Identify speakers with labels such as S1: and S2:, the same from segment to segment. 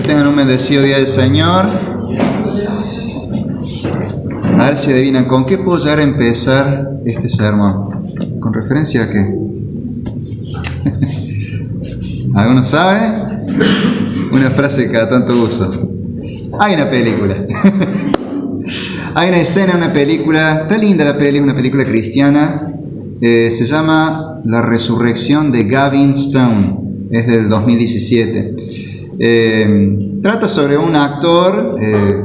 S1: tengan un bendecido día del Señor. A ver si adivinan, ¿con qué puedo llegar a empezar este sermón? ¿Con referencia a qué? ¿Alguno sabe? Una frase que cada tanto uso. Hay una película. Hay una escena, una película. Está linda la peli, una película cristiana. Se llama La Resurrección de Gavin Stone. Es del 2017. Trata sobre un actor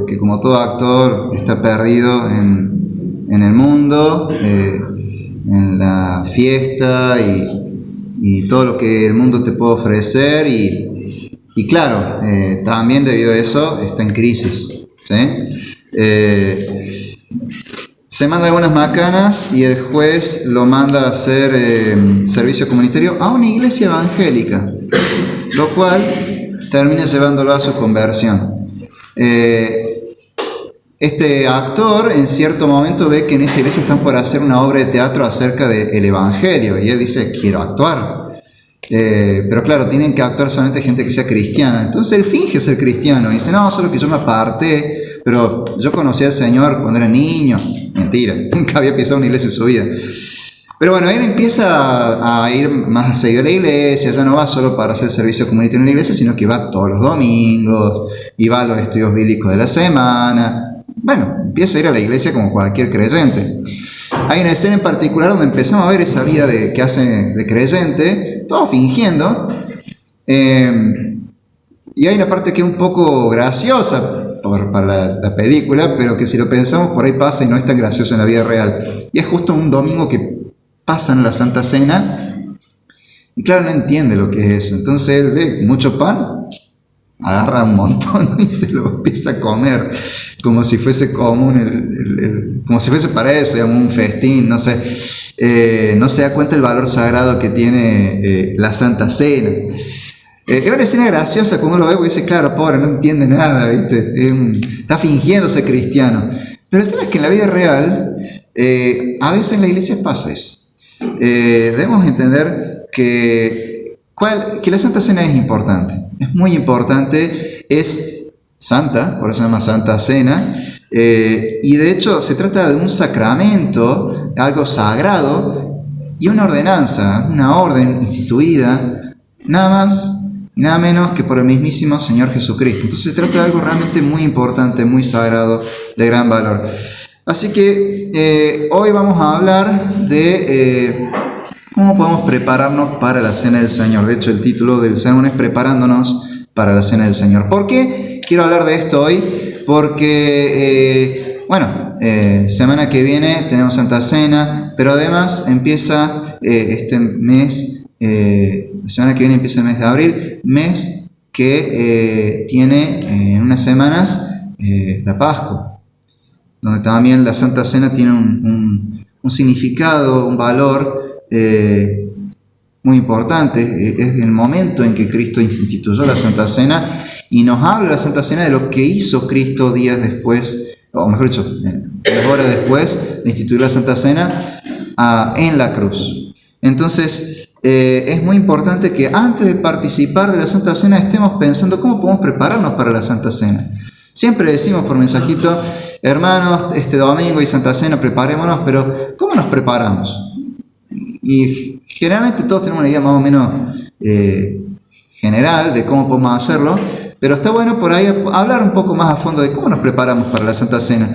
S1: que, como todo actor, está perdido en el mundo, en la fiesta y todo lo que el mundo te puede ofrecer. Y claro, también debido a eso está en crisis, ¿sí? Se manda algunas macanas y el juez lo manda a hacer servicio comunitario a una iglesia evangélica, lo cual termina llevándolo a su conversión. Este actor en cierto momento ve que en esa iglesia están por hacer una obra de teatro acerca del evangelio y él dice, quiero actuar. Pero claro, tienen que actuar solamente gente que sea cristiana. Entonces él finge ser cristiano y dice, no, solo que yo me aparté, pero yo conocí al Señor cuando era niño. Mentira, nunca había pisado una iglesia en su vida. Pero bueno, él empieza a ir más seguido a la iglesia, ya no va solo para hacer servicio comunitario en la iglesia, sino que va todos los domingos, y va a los estudios bíblicos de la semana. Bueno, empieza a ir a la iglesia como cualquier creyente. Hay una escena en particular donde empezamos a ver esa vida que hace de creyente, todo fingiendo, y hay una parte que es un poco graciosa para la película, pero que si lo pensamos por ahí pasa y no es tan gracioso en la vida real. Y es justo un domingo que pasan la Santa Cena y claro, no entiende lo que es eso. Entonces él ve mucho pan, agarra un montón y se lo empieza a comer como si fuese común, como si fuese para eso, digamos, un festín, no sé. No se da cuenta el valor sagrado que tiene la Santa Cena. Es una escena graciosa como lo ve, porque dice, claro, pobre, no entiende nada, ¿viste? Está fingiendo ser cristiano. Pero el tema es que en la vida real, a veces en la iglesia pasa eso. Debemos entender que la Santa Cena es importante, es muy importante, es santa, por eso se llama Santa Cena, y de hecho se trata de un sacramento, algo sagrado, y una ordenanza, una orden instituida, nada más y nada menos que por el mismísimo Señor Jesucristo. Entonces se trata de algo realmente muy importante, muy sagrado, de gran valor. Así que hoy vamos a hablar de cómo podemos prepararnos para la Cena del Señor. De hecho, el título del sermón es Preparándonos para la Cena del Señor. ¿Por qué quiero hablar de esto hoy? Porque, semana que viene tenemos Santa Cena, pero además empieza este mes. La semana que viene empieza el mes de abril, mes que tiene en unas semanas la Pascua, donde también la Santa Cena tiene un significado, un valor muy importante. Es el momento en que Cristo instituyó la Santa Cena y nos habla la Santa Cena de lo que hizo Cristo días después, o mejor dicho, 3 horas después de instituir la Santa Cena en la cruz. Entonces, es muy importante que antes de participar de la Santa Cena estemos pensando cómo podemos prepararnos para la Santa Cena. Siempre decimos por mensajito, hermanos, este domingo y Santa Cena, preparémonos, pero ¿cómo nos preparamos? Y generalmente todos tenemos una idea más o menos general de cómo podemos hacerlo, pero está bueno por ahí hablar un poco más a fondo de cómo nos preparamos para la Santa Cena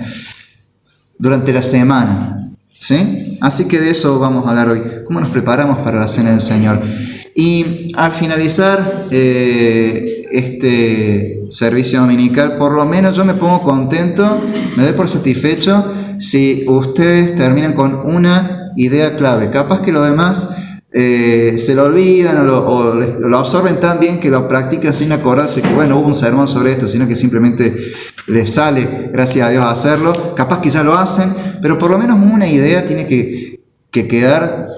S1: durante la semana. ¿Sí? Así que de eso vamos a hablar hoy, cómo nos preparamos para la Cena del Señor. Y al finalizar este servicio dominical, por lo menos yo me pongo contento, me doy por satisfecho si ustedes terminan con una idea clave. Capaz que los demás se lo olvidan o lo absorben tan bien que lo practican sin acordarse que hubo un sermón sobre esto, sino que simplemente les sale, gracias a Dios, hacerlo. Capaz que ya lo hacen, pero por lo menos una idea tiene que quedar,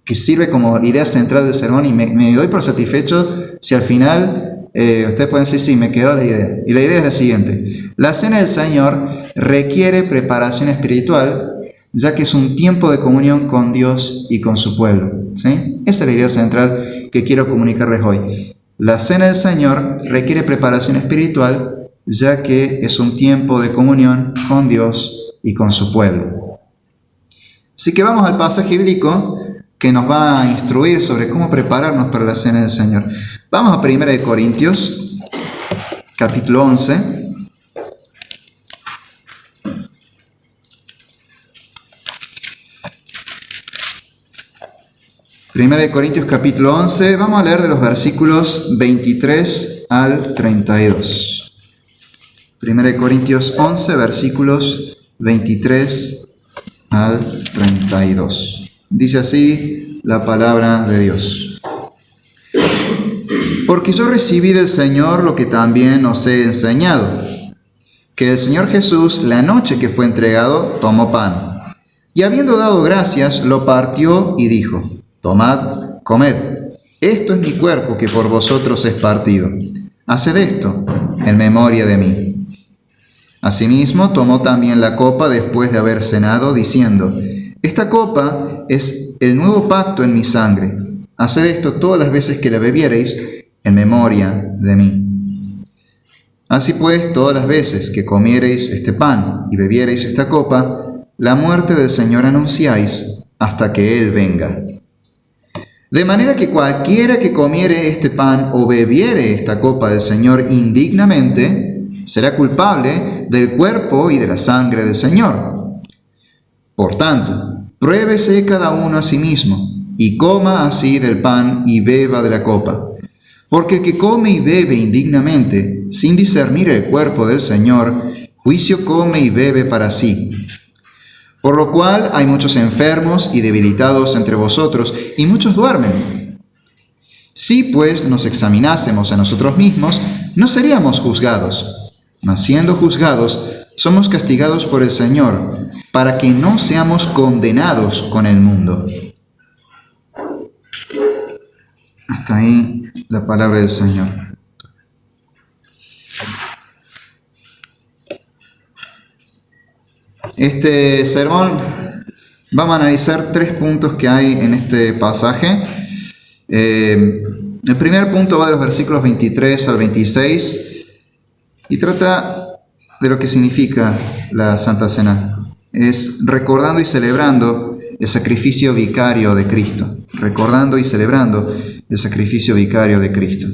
S1: que sirve como idea central del sermón, y me doy por satisfecho si al final ustedes pueden decir, sí, me quedó la idea. Y la idea es la siguiente: la Cena del Señor requiere preparación espiritual, ya que es un tiempo de comunión con Dios y con su pueblo, ¿sí? Esa es la idea central que quiero comunicarles hoy. La cena del Señor requiere preparación espiritual, ya que es un tiempo de comunión con Dios y con su pueblo. Así que vamos al pasaje bíblico que nos va a instruir sobre cómo prepararnos para la cena del Señor. Vamos a 1 Corintios, capítulo 11. 1 Corintios capítulo 11, vamos a leer de los versículos 23 al 32. 1 Corintios 11, versículos 23 al 32. Dice así la palabra de Dios. Porque yo recibí del Señor lo que también os he enseñado, que el Señor Jesús, la noche que fue entregado, tomó pan, y habiendo dado gracias, lo partió y dijo: Tomad, comed, esto es mi cuerpo que por vosotros es partido. Haced esto en memoria de mí. Asimismo, tomó también la copa después de haber cenado, diciendo: Esta copa es el nuevo pacto en mi sangre. Haced esto todas las veces que la bebiereis en memoria de mí. Así pues, todas las veces que comiereis este pan y bebiereis esta copa, la muerte del Señor anunciáis hasta que Él venga. De manera que cualquiera que comiere este pan o bebiere esta copa del Señor indignamente, será culpable del cuerpo y de la sangre del Señor. Por tanto, pruébese cada uno a sí mismo, y coma así del pan y beba de la copa. Porque el que come y bebe indignamente, sin discernir el cuerpo del Señor, juicio come y bebe para sí. Por lo cual hay muchos enfermos y debilitados entre vosotros, y muchos duermen. Si pues nos examinásemos a nosotros mismos, no seríamos juzgados. Mas siendo juzgados, somos castigados por el Señor, para que no seamos condenados con el mundo. Hasta ahí la palabra del Señor. Este sermón vamos a analizar 3 puntos que hay en este pasaje. El primer punto va de los versículos 23 al 26 y trata de lo que significa la Santa Cena. Es recordando y celebrando el sacrificio vicario de Cristo. Recordando y celebrando el sacrificio vicario de Cristo.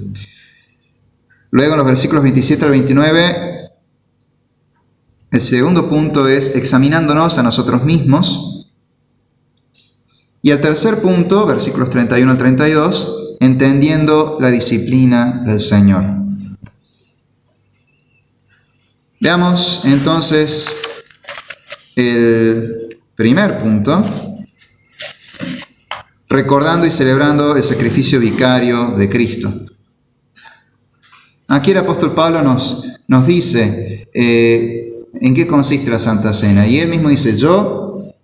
S1: Luego en los versículos 27 al 29, el segundo punto es examinándonos a nosotros mismos. Y el tercer punto, versículos 31 al 32, entendiendo la disciplina del Señor. Veamos entonces el primer punto, recordando y celebrando el sacrificio vicario de Cristo. Aquí el apóstol Pablo nos dice en qué consiste la Santa Cena. Y él mismo dice: yo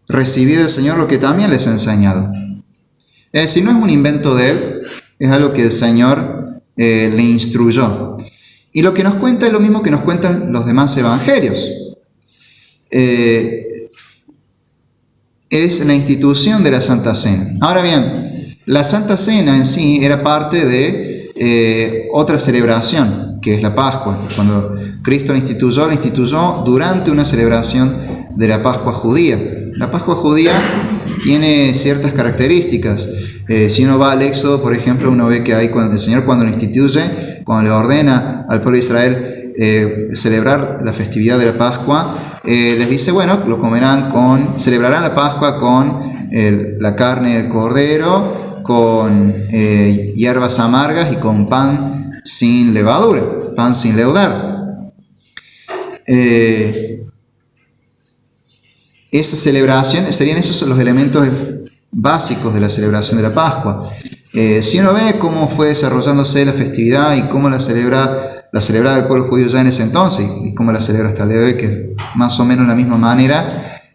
S1: recibí del Señor lo que también les he enseñado. Es decir, no es un invento de él, es algo que el Señor le instruyó. Y lo que nos cuenta es lo mismo que nos cuentan los demás evangelios. Es la institución de la Santa Cena. Ahora bien, la Santa Cena en sí era parte de otra celebración, que es la Pascua. Cuando Cristo la instituyó durante una celebración de la Pascua judía. La Pascua judía tiene ciertas características. Si uno va al Éxodo, por ejemplo, uno ve que hay el Señor cuando lo instituye, cuando le ordena al pueblo de Israel celebrar la festividad de la Pascua, les dice, bueno, celebrarán la Pascua con la carne del cordero, con hierbas amargas y con pan sin levadura, pan sin leudar. Esa celebración, serían esos los elementos básicos de la celebración de la Pascua. Si uno ve cómo fue desarrollándose la festividad y cómo la celebraba el pueblo judío ya en ese entonces y cómo la celebra hasta el día de hoy, que es más o menos la misma manera,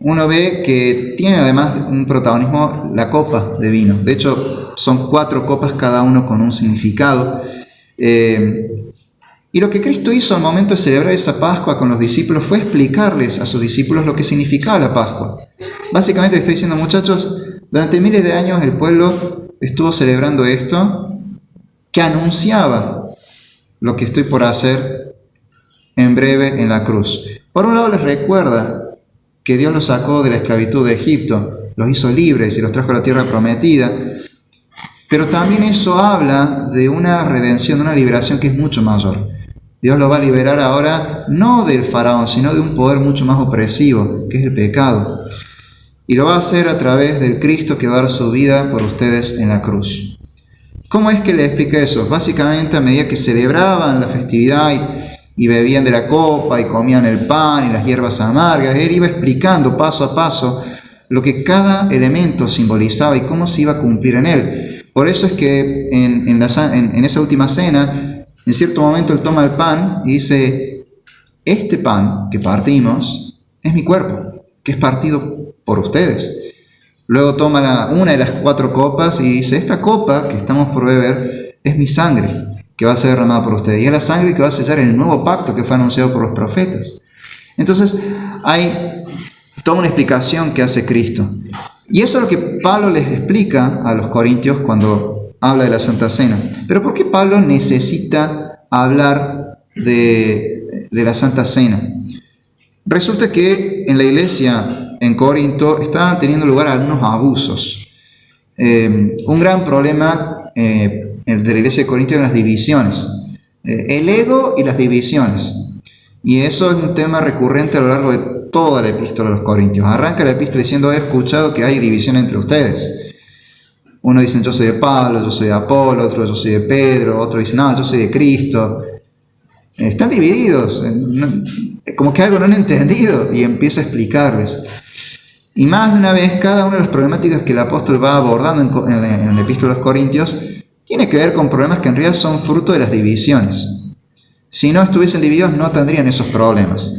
S1: uno ve que tiene además un protagonismo la copa de vino. De hecho, son 4 copas, cada uno con un significado. Y lo que Cristo hizo al momento de celebrar esa Pascua con los discípulos fue explicarles a sus discípulos lo que significaba la Pascua. Básicamente le está diciendo: muchachos, durante miles de años el pueblo estuvo celebrando esto que anunciaba lo que estoy por hacer en breve en la cruz. Por un lado les recuerda que Dios los sacó de la esclavitud de Egipto, los hizo libres y los trajo a la tierra prometida, pero también eso habla de una redención, de una liberación que es mucho mayor. Dios lo va a liberar ahora no del faraón, sino de un poder mucho más opresivo, que es el pecado. Y lo va a hacer a través del Cristo que va a dar su vida por ustedes en la cruz. ¿Cómo es que le explica eso? Básicamente, a medida que celebraban la festividad y bebían de la copa y comían el pan y las hierbas amargas, él iba explicando paso a paso lo que cada elemento simbolizaba y cómo se iba a cumplir en él. Por eso es que en esa última cena, en cierto momento él toma el pan y dice: este pan que partimos es mi cuerpo, que es partido por ustedes. Luego toma una de las 4 copas y dice: esta copa que estamos por beber es mi sangre, que va a ser derramada por ustedes. Y es la sangre que va a sellar el nuevo pacto que fue anunciado por los profetas. Entonces, hay toda una explicación que hace Cristo. Y eso es lo que Pablo les explica a los corintios cuando habla de la Santa Cena. Pero ¿por qué Pablo necesita hablar de la Santa Cena? Resulta que en la iglesia en Corinto estaban teniendo lugar algunos abusos. Un gran problema de la iglesia de Corinto eran las divisiones. El ego y las divisiones. Y eso es un tema recurrente a lo largo de toda la epístola a los Corintios. Arranca la epístola diciendo: he escuchado que hay división entre ustedes. Uno dice: yo soy de Pablo, yo soy de Apolo, otro: yo soy de Pedro, otro dice: no, yo soy de Cristo. Están divididos, como que algo no han entendido, y empieza a explicarles. Y más de una vez, cada una de las problemáticas que el apóstol va abordando en la epístola a los Corintios tiene que ver con problemas que en realidad son fruto de las divisiones. Si no estuviesen divididos, no tendrían esos problemas.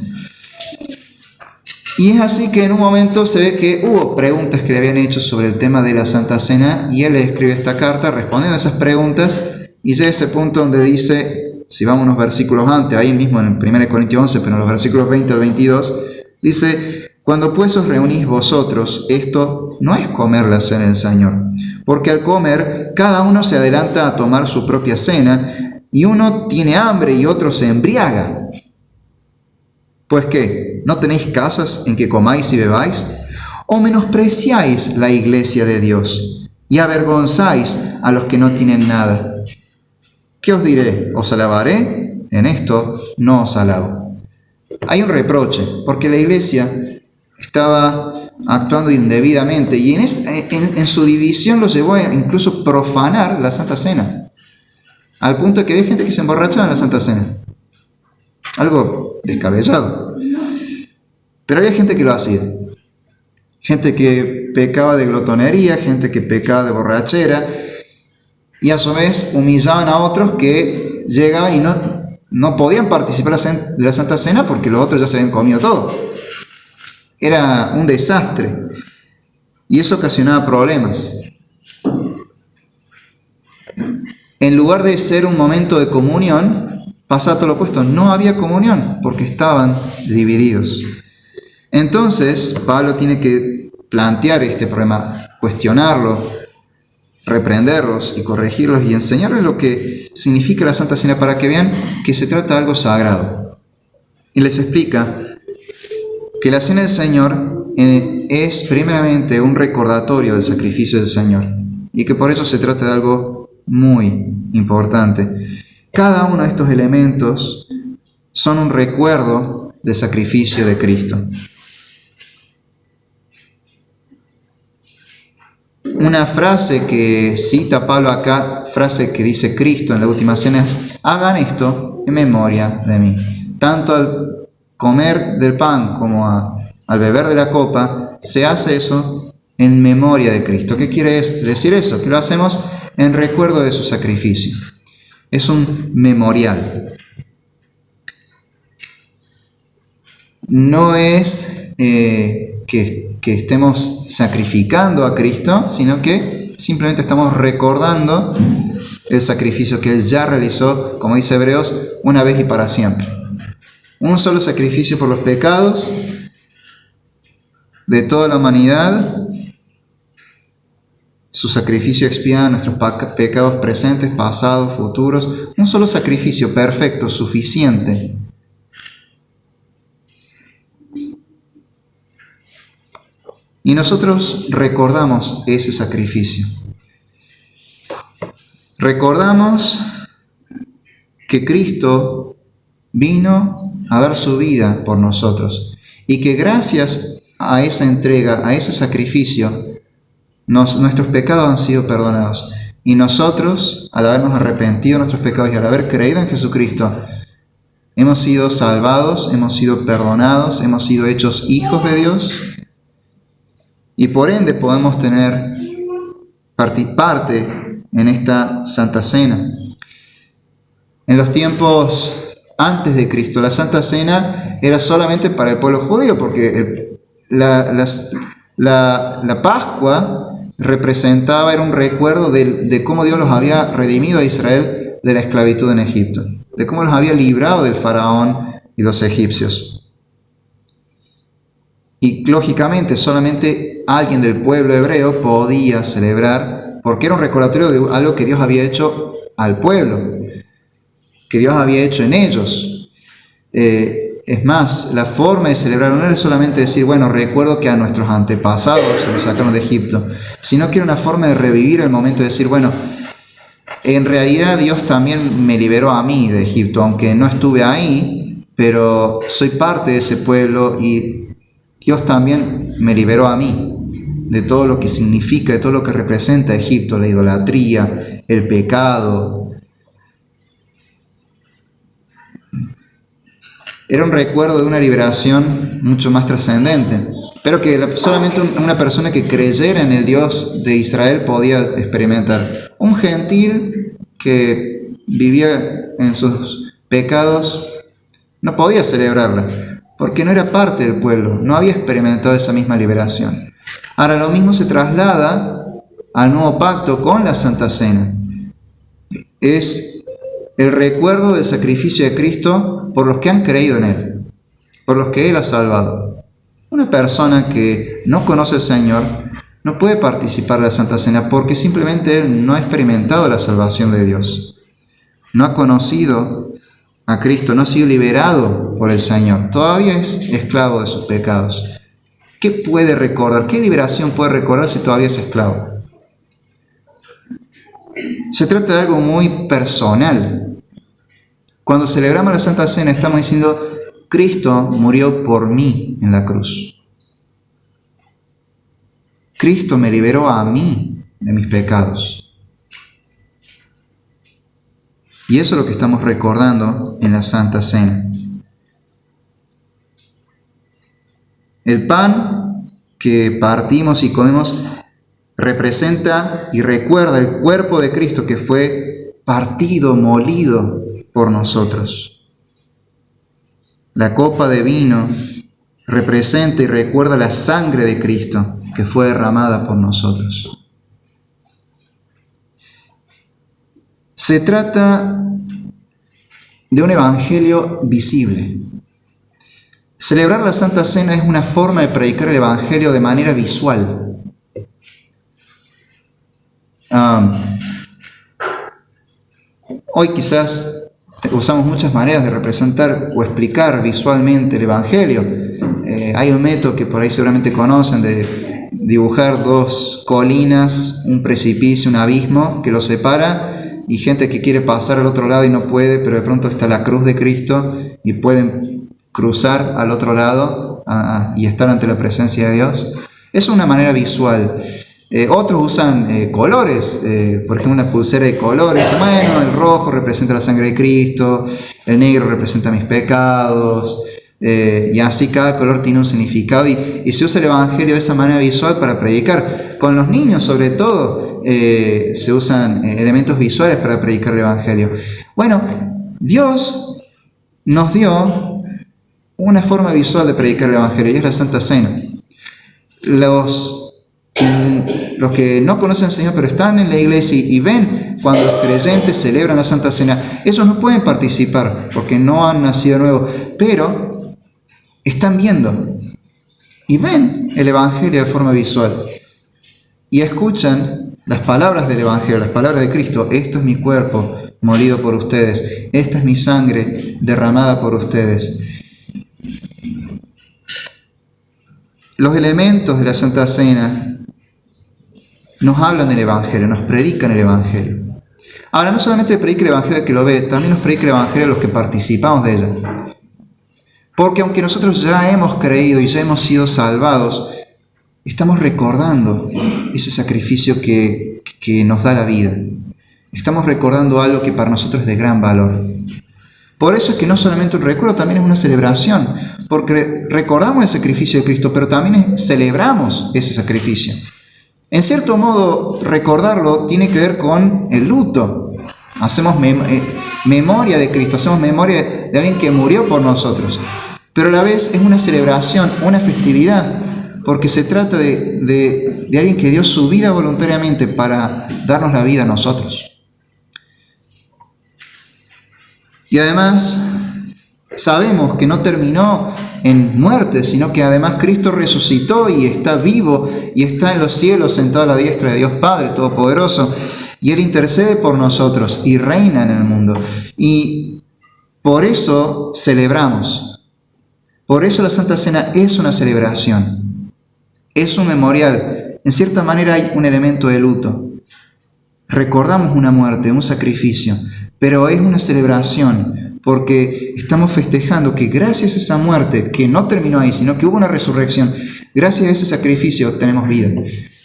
S1: Y es así que en un momento se ve que hubo preguntas que le habían hecho sobre el tema de la Santa Cena, y él le escribe esta carta respondiendo a esas preguntas, y llega a ese punto donde dice, si vamos unos versículos antes, ahí mismo en 1 Corintios 11, pero en los versículos 20 al 22, dice: cuando pues os reunís vosotros, esto no es comer la cena del Señor, porque al comer cada uno se adelanta a tomar su propia cena, y uno tiene hambre y otro se embriaga. ¿Pues qué? ¿No tenéis casas en que comáis y bebáis? ¿O menospreciáis la iglesia de Dios y avergonzáis a los que no tienen nada? ¿Qué os diré? ¿Os alabaré? En esto no os alabo. Hay un reproche, porque la iglesia estaba actuando indebidamente, y en su división los llevó a incluso profanar la Santa Cena, al punto de que había gente que se emborrachaba en la Santa Cena. Algo descabellado. Pero había gente que lo hacía. Gente que pecaba de glotonería, gente que pecaba de borrachera, y a su vez humillaban a otros que llegaban y no podían participar de la Santa Cena porque los otros ya se habían comido todo. Era un desastre. Y eso ocasionaba problemas. En lugar de ser un momento de comunión, pasaba todo lo opuesto. No había comunión porque estaban divididos. Entonces, Pablo tiene que plantear este problema, cuestionarlo, reprenderlos y corregirlos y enseñarles lo que significa la Santa Cena para que vean que se trata de algo sagrado. Y les explica que la Cena del Señor es primeramente un recordatorio del sacrificio del Señor, y que por eso se trata de algo muy importante. Cada uno de estos elementos son un recuerdo del sacrificio de Cristo. Una frase que cita Pablo acá, frase que dice Cristo en la última cena, es: hagan esto en memoria de mí. Tanto al comer del pan como al beber de la copa, se hace eso en memoria de Cristo. ¿Qué quiere decir eso? Que lo hacemos en recuerdo de su sacrificio. Es un memorial. No es que estemos sacrificando a Cristo, sino que simplemente estamos recordando el sacrificio que Él ya realizó, como dice Hebreos, una vez y para siempre. Un solo sacrificio por los pecados de toda la humanidad, Su sacrificio expía nuestros pecados presentes, pasados, futuros. Un solo sacrificio perfecto, suficiente. Y nosotros recordamos ese sacrificio. Recordamos que Cristo vino a dar su vida por nosotros y que gracias a esa entrega, a ese sacrificio, nuestros pecados han sido perdonados. Y nosotros, al habernos arrepentido de nuestros pecados y al haber creído en Jesucristo, hemos sido salvados, hemos sido perdonados, hemos sido hechos hijos de Dios y por ende podemos tener parte en esta Santa Cena. En los tiempos antes de Cristo, la Santa Cena era solamente para el pueblo judío, porque la Pascua representaba, era un recuerdo de cómo Dios los había redimido a Israel de la esclavitud en Egipto, de cómo los había librado del faraón y los egipcios. Y lógicamente solamente alguien del pueblo hebreo podía celebrar, porque era un recordatorio de algo que Dios había hecho al pueblo, que Dios había hecho en ellos. Es más, la forma de celebrar no era solamente decir, bueno, recuerdo que a nuestros antepasados se los sacaron de Egipto, sino que era una forma de revivir el momento de decir, bueno, en realidad Dios también me liberó a mí de Egipto, aunque no estuve ahí, pero soy parte de ese pueblo y Dios también me liberó a mí de todo lo que significa, de todo lo que representa Egipto, la idolatría, el pecado. Era un recuerdo de una liberación mucho más trascendente, pero que solamente una persona que creyera en el Dios de Israel podía experimentar. Un gentil que vivía en sus pecados no podía celebrarla, porque no era parte del pueblo, no había experimentado esa misma liberación. Ahora lo mismo se traslada al nuevo pacto con la Santa Cena. Es el recuerdo del sacrificio de Cristo por los que han creído en Él, por los que Él ha salvado. Una persona que no conoce al Señor no puede participar de la Santa Cena porque simplemente Él no ha experimentado la salvación de Dios. No ha conocido a Cristo, no ha sido liberado por el Señor. Todavía es esclavo de sus pecados. ¿Qué puede recordar? ¿Qué liberación puede recordar si todavía es esclavo? Se trata de algo muy personal. Cuando celebramos la Santa Cena estamos diciendo, Cristo murió por mí en la cruz. Cristo me liberó a mí de mis pecados. Y eso es lo que estamos recordando en la Santa Cena. El pan que partimos y comemos representa y recuerda el cuerpo de Cristo que fue partido, molido por nosotros. La copa de vino representa y recuerda la sangre de Cristo que fue derramada por nosotros. Se trata de un evangelio visible. Celebrar la Santa Cena es una forma de predicar el evangelio de manera visual. Hoy quizás usamos muchas maneras de representar o explicar visualmente el evangelio. Hay un método que por ahí seguramente conocen de dibujar dos colinas, un precipicio, un abismo que los separa y gente que quiere pasar al otro lado y no puede, pero de pronto está la cruz de Cristo y pueden cruzar al otro lado y estar ante la presencia de Dios. Es una manera visual. Otros usan colores, por ejemplo una pulsera de colores. Bueno, el rojo representa la sangre de Cristo, el negro representa mis pecados, y así cada color tiene un significado y se usa el evangelio de esa manera visual para predicar. Con los niños sobre todo se usan elementos visuales para predicar el evangelio. Bueno, Dios nos dio una forma visual de predicar el evangelio y es la Santa Cena. Los que no conocen al Señor pero están en la iglesia y ven cuando los creyentes celebran la Santa Cena, ellos no pueden participar porque no han nacido de nuevo, pero están viendo y ven el evangelio de forma visual y escuchan las palabras del Evangelio, las palabras de Cristo: esto es mi cuerpo molido por ustedes, esta es mi sangre derramada por ustedes. Los elementos de la Santa Cena nos hablan del Evangelio, nos predican el Evangelio. Ahora, no solamente predica el Evangelio al que lo ve, también nos predica el Evangelio a los que participamos de ella. Porque aunque nosotros ya hemos creído y ya hemos sido salvados, estamos recordando ese sacrificio que nos da la vida. Estamos recordando algo que para nosotros es de gran valor. Por eso es que no solamente un recuerdo, también es una celebración, porque recordamos el sacrificio de Cristo, pero también celebramos ese sacrificio. En cierto modo, recordarlo tiene que ver con el luto. Hacemos memoria de Cristo, hacemos memoria de alguien que murió por nosotros. Pero a la vez es una celebración, una festividad, porque se trata de alguien que dio su vida voluntariamente para darnos la vida a nosotros. Y además sabemos que no terminó en muerte, sino que además Cristo resucitó y está vivo y está en los cielos sentado a la diestra de Dios Padre Todopoderoso, y Él intercede por nosotros y reina en el mundo. Y por eso celebramos. Por eso la Santa Cena es una celebración, es un memorial. En cierta manera hay un elemento de luto. Recordamos una muerte, un sacrificio, pero es una celebración porque estamos festejando que gracias a esa muerte, que no terminó ahí, sino que hubo una resurrección, gracias a ese sacrificio tenemos vida.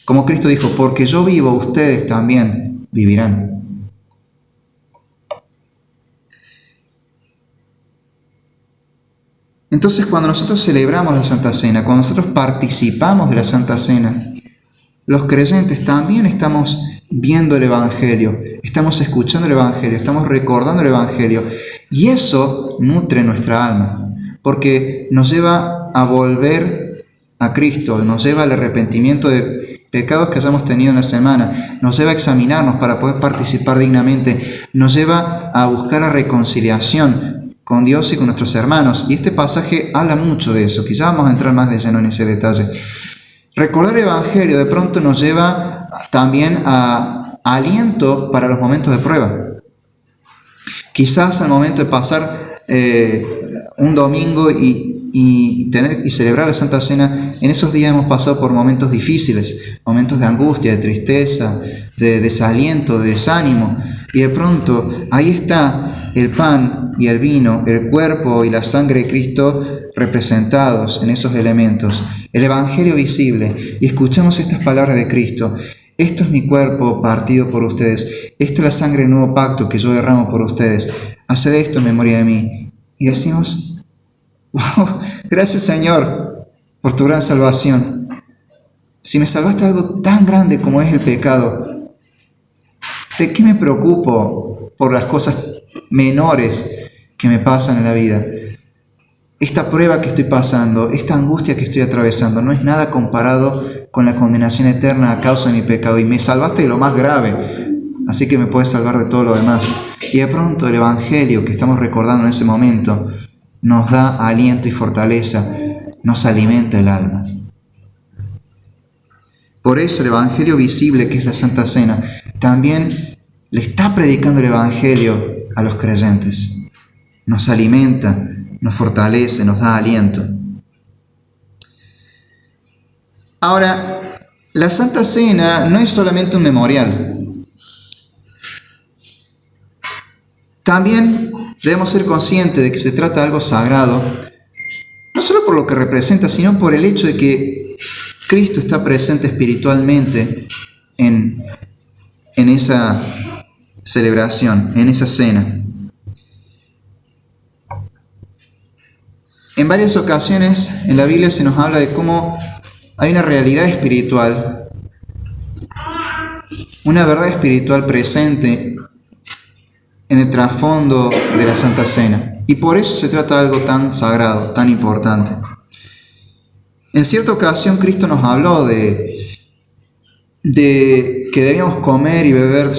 S1: Como Cristo dijo: porque yo vivo, ustedes también vivirán. Entonces, cuando nosotros celebramos la Santa Cena, cuando nosotros participamos de la Santa Cena, los creyentes también estamos viendo el Evangelio, estamos escuchando el Evangelio, estamos recordando el Evangelio, y eso nutre nuestra alma, porque nos lleva a volver a Cristo, nos lleva al arrepentimiento de pecados que hayamos tenido en la semana, nos lleva a examinarnos para poder participar dignamente, nos lleva a buscar la reconciliación con Dios y con nuestros hermanos. Y este pasaje habla mucho de eso, quizás vamos a entrar más de lleno en ese detalle. Recordar el Evangelio de pronto nos lleva también a aliento para los momentos de prueba. Quizás al momento de pasar un domingo y celebrar la Santa Cena, en esos días hemos pasado por momentos difíciles, momentos de angustia, de tristeza, de desaliento, de desánimo, y de pronto ahí está el pan y el vino, el cuerpo y la sangre de Cristo representados en esos elementos, el Evangelio visible, y escuchamos estas palabras de Cristo: esto es mi cuerpo partido por ustedes, esta es la sangre del nuevo pacto que yo derramo por ustedes, haced esto en memoria de mí. Y decimos: wow, gracias Señor por tu gran salvación. Si me salvaste algo tan grande como es el pecado, ¿de qué me preocupo por las cosas menores que me pasan en la vida? Esta prueba que estoy pasando, esta angustia que estoy atravesando, no es nada comparado con la condenación eterna a causa de mi pecado. Y me salvaste de lo más grave, así que me puedes salvar de todo lo demás. Y de pronto el Evangelio que estamos recordando en ese momento nos da aliento y fortaleza, nos alimenta el alma. Por eso el Evangelio visible, que es la Santa Cena, también le está predicando el Evangelio a los creyentes. Nos alimenta, nos fortalece, nos da aliento. Ahora, la Santa Cena no es solamente un memorial. También debemos ser conscientes de que se trata de algo sagrado, no solo por lo que representa, sino por el hecho de que Cristo está presente espiritualmente en esa celebración, en esa cena. En varias ocasiones en la Biblia se nos habla de cómo hay una realidad espiritual, una verdad espiritual presente en el trasfondo de la Santa Cena. Y por eso se trata de algo tan sagrado, tan importante. En cierta ocasión Cristo nos habló de que debíamos comer y beber,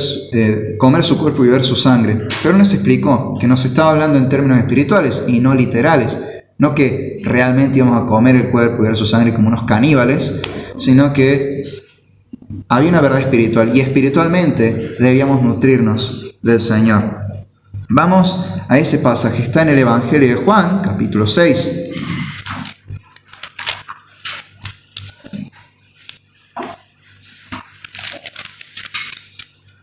S1: comer su cuerpo y beber su sangre. Pero nos explicó que nos estaba hablando en términos espirituales y no literales. No que realmente íbamos a comer el cuerpo y beber su sangre como unos caníbales, sino que Había una verdad espiritual y espiritualmente debíamos nutrirnos del Señor. Vamos a ese pasaje, está en el Evangelio de Juan, capítulo 6.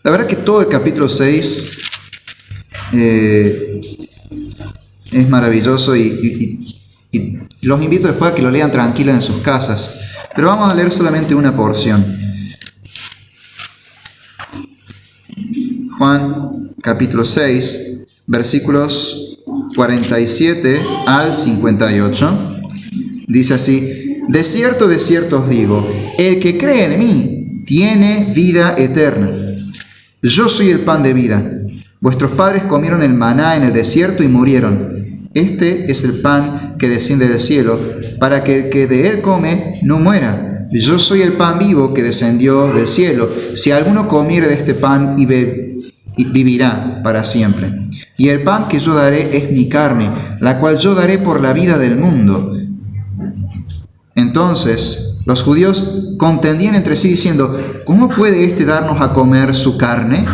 S1: La verdad que todo el capítulo 6 es maravilloso y los invito después a que lo lean tranquilos en sus casas. Pero vamos a leer solamente una porción. Juan capítulo 6, versículos 47 al 58. Dice así: de cierto os digo, el que cree en mí tiene vida eterna. Yo soy el pan de vida. Vuestros padres comieron el maná en el desierto y murieron. Este es el pan que desciende del cielo, para que el que de él come no muera. Yo soy el pan vivo que descendió del cielo. Si alguno comiere de este pan y vivirá para siempre. Y el pan que yo daré es mi carne, la cual yo daré por la vida del mundo. Entonces los judíos contendían entre sí diciendo: ¿cómo puede éste darnos a comer su carne?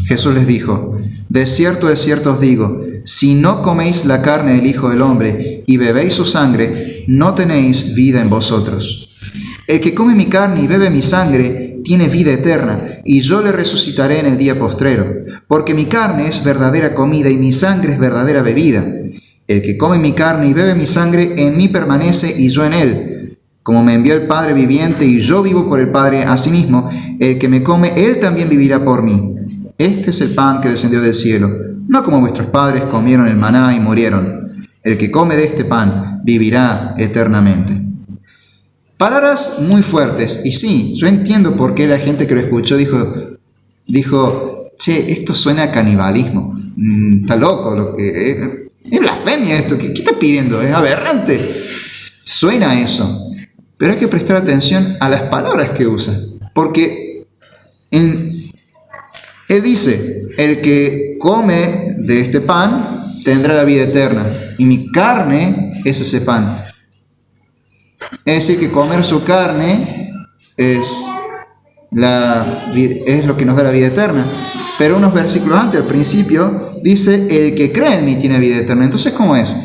S1: Jesús les dijo: de cierto os digo, si no coméis la carne del Hijo del Hombre y bebéis su sangre, no tenéis vida en vosotros. El que come mi carne y bebe mi sangre tiene vida eterna, y yo le resucitaré en el día postrero, porque mi carne es verdadera comida y mi sangre es verdadera bebida. El que come mi carne y bebe mi sangre, en mí permanece y yo en él. Como me envió el Padre viviente y yo vivo por el Padre, asimismo, el que me come, él también vivirá por mí. Este es el pan que descendió del cielo, no como vuestros padres comieron el maná y murieron. El que come de este pan vivirá eternamente. Palabras muy fuertes, y sí, yo entiendo por qué la gente que lo escuchó dijo, che, esto suena a canibalismo, está loco, lo que es blasfemia esto, ¿qué está pidiendo? Es aberrante. Suena a eso, pero hay que prestar atención a las palabras que usa, porque él dice: el que come de este pan tendrá la vida eterna, y mi carne es ese pan. Es decir, que comer su carne es lo que nos da la vida eterna. Pero unos versículos antes, al principio, dice: el que cree en mí tiene vida eterna. Entonces, ¿cómo es?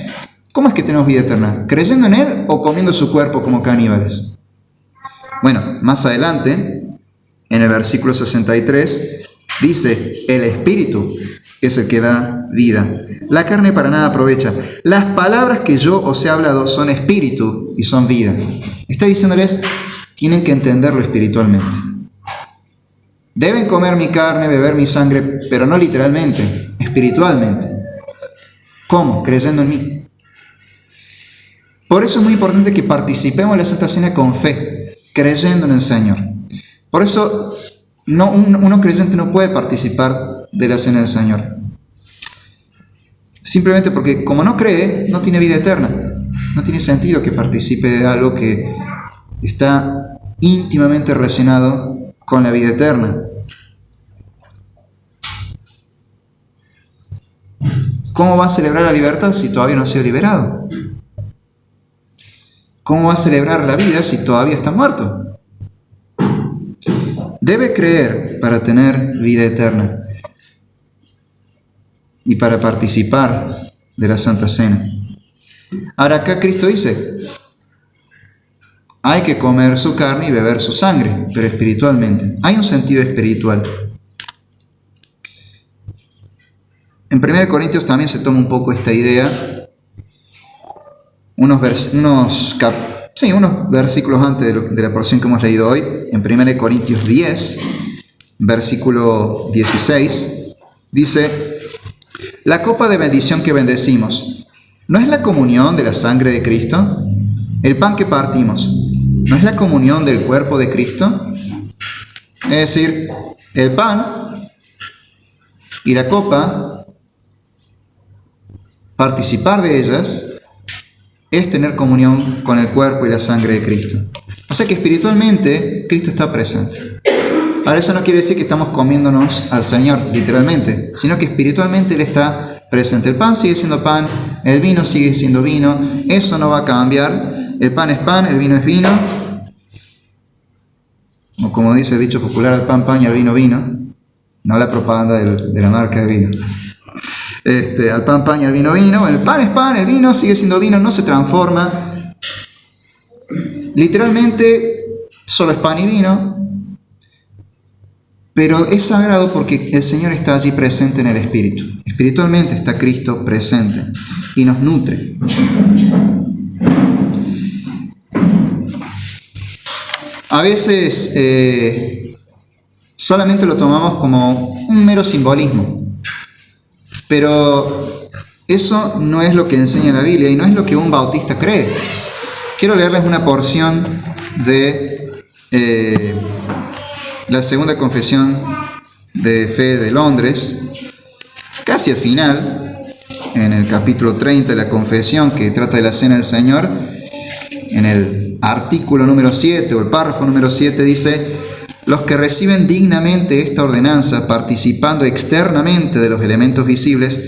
S1: ¿Cómo es que tenemos vida eterna? ¿Creyendo en él o comiendo su cuerpo como caníbales? Bueno, más adelante, en el versículo 63, dice: el Espíritu es el que da vida. La carne para nada aprovecha. Las palabras que yo os he hablado son espíritu y son vida. Está diciéndoles, tienen que entenderlo espiritualmente. Deben comer mi carne, beber mi sangre, pero no literalmente, espiritualmente. ¿Cómo? Creyendo en mí. Por eso es muy importante que participemos en la Santa Cena con fe, creyendo en el Señor. Por eso uno creyente no puede participar de la Cena del Señor. Simplemente porque como no cree, no tiene vida eterna. No tiene sentido que participe de algo que está íntimamente relacionado con la vida eterna. ¿Cómo va a celebrar la libertad si todavía no ha sido liberado? ¿Cómo va a celebrar la vida si todavía está muerto? Debe creer para tener vida eterna y para participar de la Santa Cena. Ahora acá Cristo dice, hay que comer su carne y beber su sangre, pero espiritualmente. Hay un sentido espiritual. En 1 Corintios también se toma un poco esta idea. Unos versículos antes de la porción que hemos leído hoy, en 1 Corintios 10, versículo 16, dice: la copa de bendición que bendecimos, ¿no es la comunión de la sangre de Cristo? El pan que partimos, ¿no es la comunión del cuerpo de Cristo? Es decir, el pan y la copa, participar de ellas, es tener comunión con el cuerpo y la sangre de Cristo. O sea que espiritualmente Cristo está presente. Ahora eso no quiere decir que estamos comiéndonos al Señor, literalmente, sino que espiritualmente Él está presente. El pan sigue siendo pan, el vino sigue siendo vino, eso no va a cambiar. El pan es pan, el vino es vino, o como dice el dicho popular, al pan pan y al vino vino, no la propaganda de la marca de vino. Al pan pan y al vino vino, el pan es pan, el vino sigue siendo vino, no se transforma. Literalmente solo es pan y vino, pero es sagrado porque el Señor está allí presente en el Espíritu. Espiritualmente está Cristo presente y nos nutre. A veces solamente lo tomamos como un mero simbolismo, pero eso no es lo que enseña la Biblia y no es lo que un bautista cree. Quiero leerles una porción de la Segunda Confesión de Fe de Londres, casi al final, en el capítulo 30 de la Confesión, que trata de la Cena del Señor. En el artículo número 7 o el párrafo número 7 dice: los que reciben dignamente esta ordenanza, participando externamente de los elementos visibles,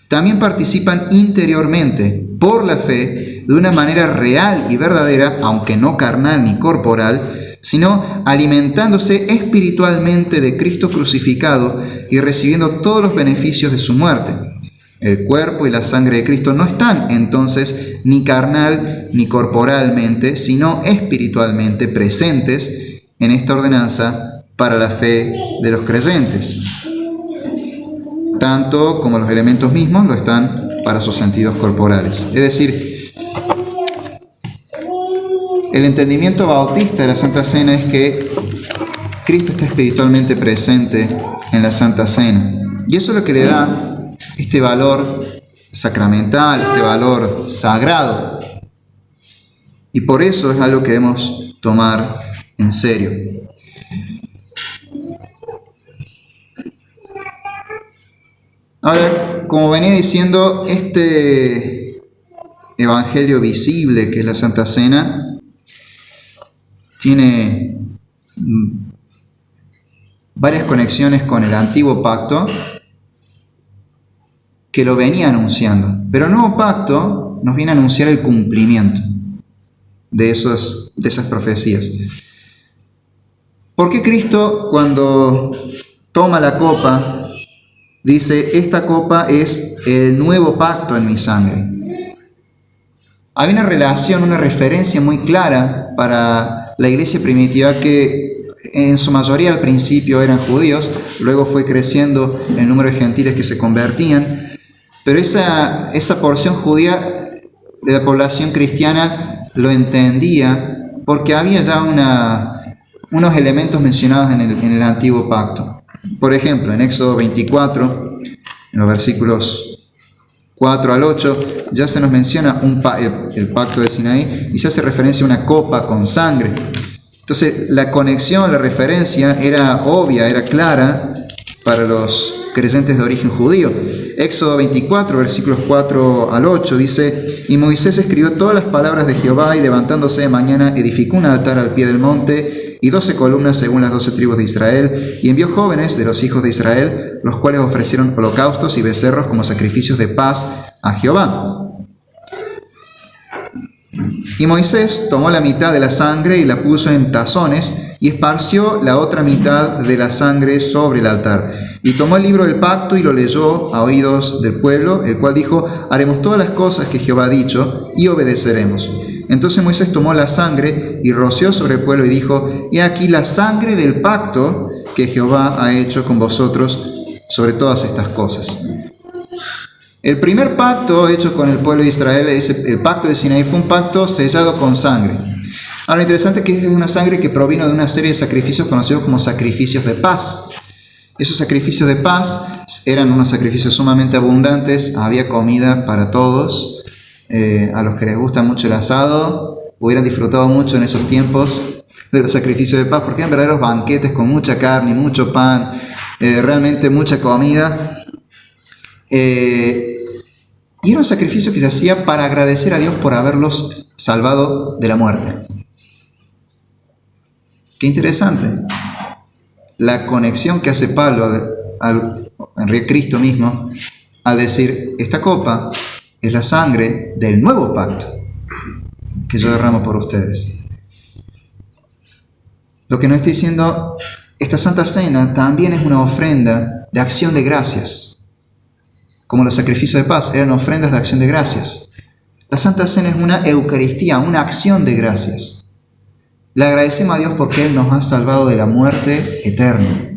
S1: también participan interiormente, por la fe, de una manera real y verdadera, aunque no carnal ni corporal, sino alimentándose espiritualmente de Cristo crucificado y recibiendo todos los beneficios de su muerte. El cuerpo y la sangre de Cristo no están entonces ni carnal ni corporalmente, sino espiritualmente presentes en esta ordenanza para la fe de los creyentes, tanto como los elementos mismos lo están para sus sentidos corporales. Es decir, el entendimiento bautista de la Santa Cena es que Cristo está espiritualmente presente en la Santa Cena. Y eso es lo que le da este valor sacramental, este valor sagrado. Y por eso es algo que debemos tomar en serio. Ahora, como venía diciendo, este evangelio visible que es la Santa Cena tiene varias conexiones con el antiguo pacto que lo venía anunciando, pero el nuevo pacto nos viene a anunciar el cumplimiento de esas profecías. ¿Por qué Cristo, cuando toma la copa, dice: esta copa es el nuevo pacto en mi sangre? Hay una relación, una referencia muy clara para la iglesia primitiva, que en su mayoría al principio eran judíos, luego fue creciendo el número de gentiles que se convertían, pero esa porción judía de la población cristiana lo entendía porque había ya unos elementos mencionados en el antiguo pacto. Por ejemplo, en Éxodo 24, en los versículos 4 al 8, ya se nos menciona el pacto de Sinaí y se hace referencia a una copa con sangre. Entonces, la conexión, la referencia era obvia, era clara para los creyentes de origen judío. Éxodo 24, versículos 4 al 8, dice: y Moisés escribió todas las palabras de Jehová, y levantándose de mañana edificó un altar al pie del monte y 12 columnas según las 12 tribus de Israel, y envió jóvenes de los hijos de Israel, los cuales ofrecieron holocaustos y becerros como sacrificios de paz a Jehová. Y Moisés tomó la mitad de la sangre y la puso en tazones, y esparció la otra mitad de la sangre sobre el altar. Y tomó el libro del pacto y lo leyó a oídos del pueblo, el cual dijo: haremos todas las cosas que Jehová ha dicho, y obedeceremos. Entonces Moisés tomó la sangre y roció sobre el pueblo y dijo: he aquí la sangre del pacto que Jehová ha hecho con vosotros sobre todas estas cosas. El primer pacto hecho con el pueblo de Israel, el pacto de Sinaí, fue un pacto sellado con sangre. Ahora, lo interesante es que es una sangre que provino de una serie de sacrificios conocidos como sacrificios de paz. Esos sacrificios de paz eran unos sacrificios sumamente abundantes, había comida para todos. A los que les gusta mucho el asado, hubieran disfrutado mucho en esos tiempos de los sacrificios de paz, porque eran verdaderos banquetes con mucha carne, mucho pan, realmente mucha comida. Y era un sacrificio que se hacía para agradecer a Dios por haberlos salvado de la muerte. Qué interesante la conexión que hace Pablo en Cristo mismo al decir: esta copa es la sangre del nuevo pacto que yo derramo por ustedes. Lo que nos está diciendo, esta Santa Cena también es una ofrenda de acción de gracias. Como los sacrificios de paz eran ofrendas de acción de gracias. La Santa Cena es una Eucaristía, una acción de gracias. Le agradecemos a Dios porque Él nos ha salvado de la muerte eterna.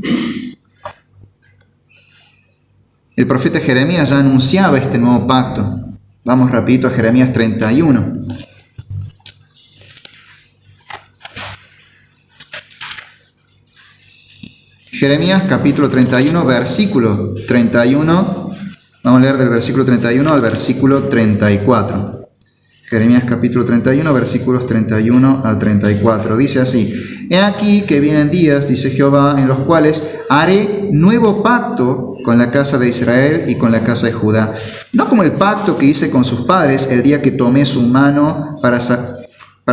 S1: El profeta Jeremías ya anunciaba este nuevo pacto. Vamos rapidito a Jeremías 31. Jeremías capítulo 31, versículo 31. Vamos a leer del versículo 31 al versículo 34. Jeremías capítulo 31, versículos 31 al 34. Dice así: He aquí que vienen días, dice Jehová, en los cuales haré nuevo pacto con la casa de Israel y con la casa de Judá. No como el pacto que hice con sus padres el día que tomé su mano para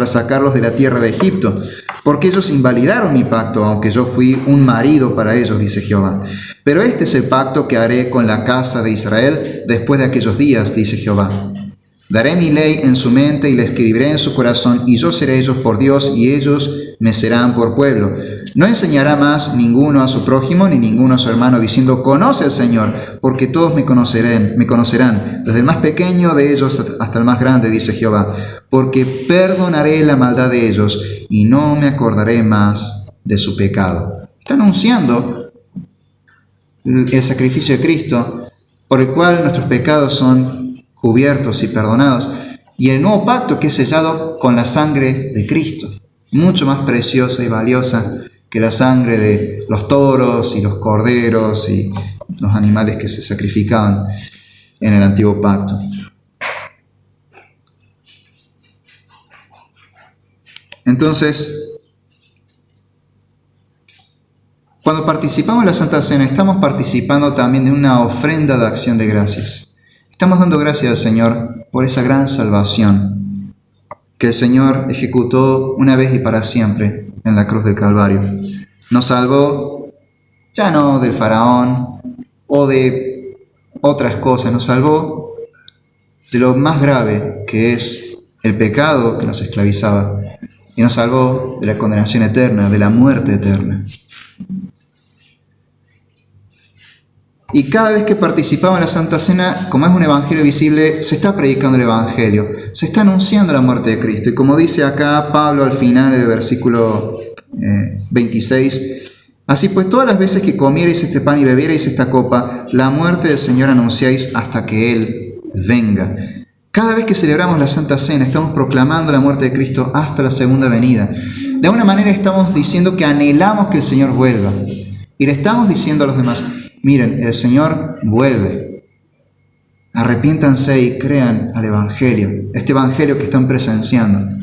S1: sacarlos de la tierra de Egipto, porque ellos invalidaron mi pacto, aunque yo fui un marido para ellos, dice Jehová. Pero este es el pacto que haré con la casa de Israel después de aquellos días, dice Jehová. Daré mi ley en su mente y la escribiré en su corazón, y yo seré ellos por Dios, y ellos me serán por pueblo. No enseñará más ninguno a su prójimo, ni ninguno a su hermano, diciendo: conoce al Señor, porque todos me conocerán, desde el más pequeño de ellos hasta el más grande, dice Jehová. Porque perdonaré la maldad de ellos, y no me acordaré más de su pecado. Está anunciando el sacrificio de Cristo, por el cual nuestros pecados son cubiertos y perdonados, y el nuevo pacto que es sellado con la sangre de Cristo, mucho más preciosa y valiosa que la sangre de los toros y los corderos y los animales que se sacrificaban en el antiguo pacto. Entonces, cuando participamos en la Santa Cena, estamos participando también de una ofrenda de acción de gracias. Estamos dando gracias al Señor por esa gran salvación que el Señor ejecutó una vez y para siempre en la cruz del Calvario. Nos salvó ya no del faraón o de otras cosas, nos salvó de lo más grave, que es el pecado que nos esclavizaba, y nos salvó de la condenación eterna, de la muerte eterna. Y cada vez que participamos en la Santa Cena, como es un evangelio visible, se está predicando el evangelio, se está anunciando la muerte de Cristo. Y como dice acá Pablo al final del versículo 26, así pues todas las veces que comiereis este pan y bebiereis esta copa, la muerte del Señor anunciáis hasta que Él venga. Cada vez que celebramos la Santa Cena, estamos proclamando la muerte de Cristo hasta la segunda venida. De alguna manera estamos diciendo que anhelamos que el Señor vuelva. Y le estamos diciendo a los demás: miren, el Señor vuelve. Arrepiéntanse y crean al Evangelio. Este Evangelio que están presenciando.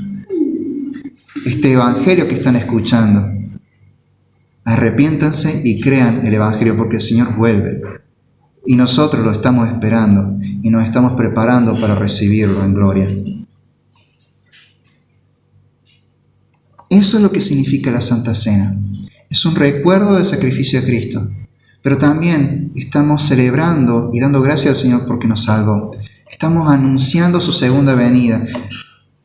S1: Este Evangelio que están escuchando. Arrepiéntanse y crean el Evangelio porque el Señor vuelve. Y nosotros lo estamos esperando y nos estamos preparando para recibirlo en gloria. Eso es lo que significa la Santa Cena. Es un recuerdo del sacrificio de Cristo. Pero también estamos celebrando y dando gracias al Señor porque nos salvó. Estamos anunciando su segunda venida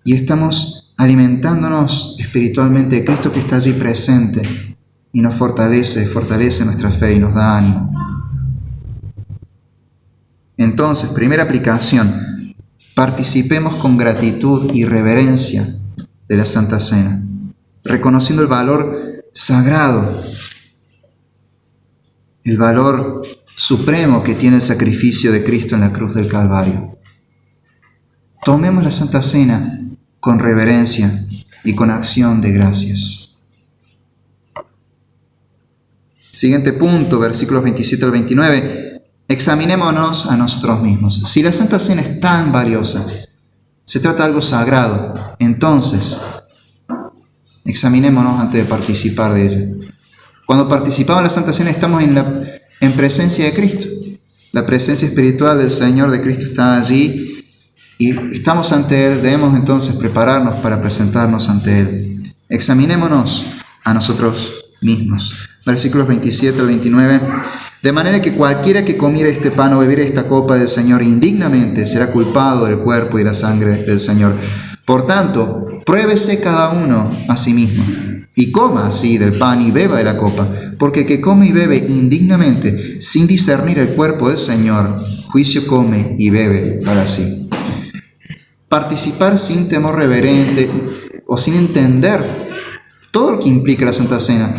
S1: y estamos alimentándonos espiritualmente de Cristo que está allí presente y nos fortalece nuestra fe y nos da ánimo. Entonces, primera aplicación: participemos con gratitud y reverencia de la Santa Cena, reconociendo el valor sagrado, el valor supremo que tiene el sacrificio de Cristo en la cruz del Calvario. Tomemos la Santa Cena con reverencia y con acción de gracias. Siguiente punto, versículos 27 al 29. Examinémonos a nosotros mismos. Si la Santa Cena es tan valiosa, se trata de algo sagrado, entonces examinémonos antes de participar de ella. Cuando participamos en la Santa Cena estamos en presencia de Cristo. La presencia espiritual del Señor de Cristo está allí y estamos ante Él. Debemos entonces prepararnos para presentarnos ante Él. Examinémonos a nosotros mismos. Versículos 27 al 29. De manera que cualquiera que comiere este pan o bebiere esta copa del Señor indignamente será culpado del cuerpo y la sangre del Señor. Por tanto, pruébese cada uno a sí mismo, y coma así del pan y beba de la copa, porque el que come y bebe indignamente, sin discernir el cuerpo del Señor, juicio come y bebe para sí. Participar sin temor reverente o sin entender todo lo que implica la Santa Cena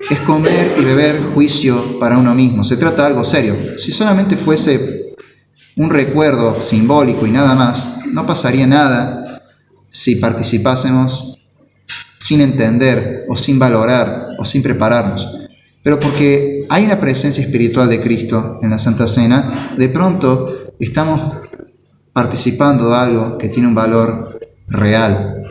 S1: es comer y beber juicio para uno mismo. Se trata de algo serio. Si solamente fuese un recuerdo simbólico y nada más, no pasaría nada si participásemos sin entender o sin valorar o sin prepararnos. Pero porque hay una presencia espiritual de Cristo en la Santa Cena, de pronto estamos participando de algo que tiene un valor real.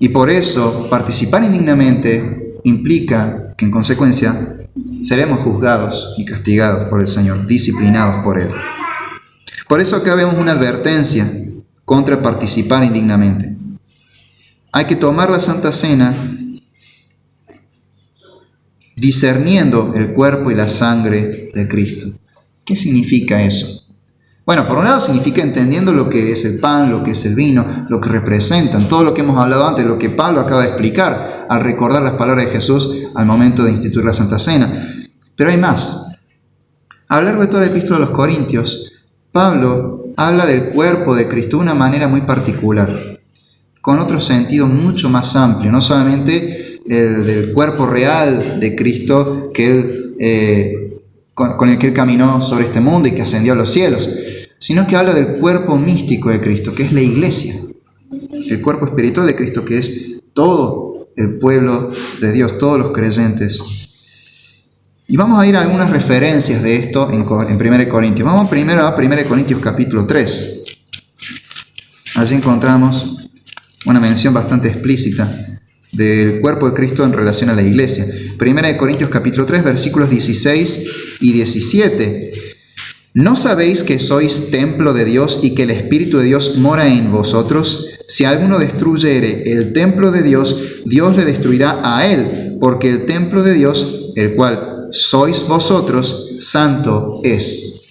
S1: Y por eso participar indignamente implica que en consecuencia seremos juzgados y castigados por el Señor, disciplinados por Él. Por eso acá vemos una advertencia contra participar indignamente. Hay que tomar la Santa Cena discerniendo el cuerpo y la sangre de Cristo. ¿Qué significa eso? Bueno, por un lado significa entendiendo lo que es el pan, lo que es el vino, lo que representan, todo lo que hemos hablado antes, lo que Pablo acaba de explicar al recordar las palabras de Jesús al momento de instituir la Santa Cena. Pero hay más. A lo largo de toda la epístola a los Corintios, Pablo habla del cuerpo de Cristo de una manera muy particular, con otro sentido mucho más amplio, no solamente el del cuerpo real de Cristo con el que Él caminó sobre este mundo y que ascendió a los cielos, sino que habla del cuerpo místico de Cristo, que es la iglesia, el cuerpo espiritual de Cristo, que es todo el pueblo de Dios, todos los creyentes. Y vamos a ir a algunas referencias de esto en 1 Corintios. Vamos primero a 1 Corintios capítulo 3. Allí encontramos una mención bastante explícita del cuerpo de Cristo en relación a la iglesia. 1 Corintios capítulo 3, versículos 16 y 17. ¿No sabéis que sois templo de Dios y que el Espíritu de Dios mora en vosotros? Si alguno destruyere el templo de Dios, Dios le destruirá a él, porque el templo de Dios, el cual sois vosotros, santo es.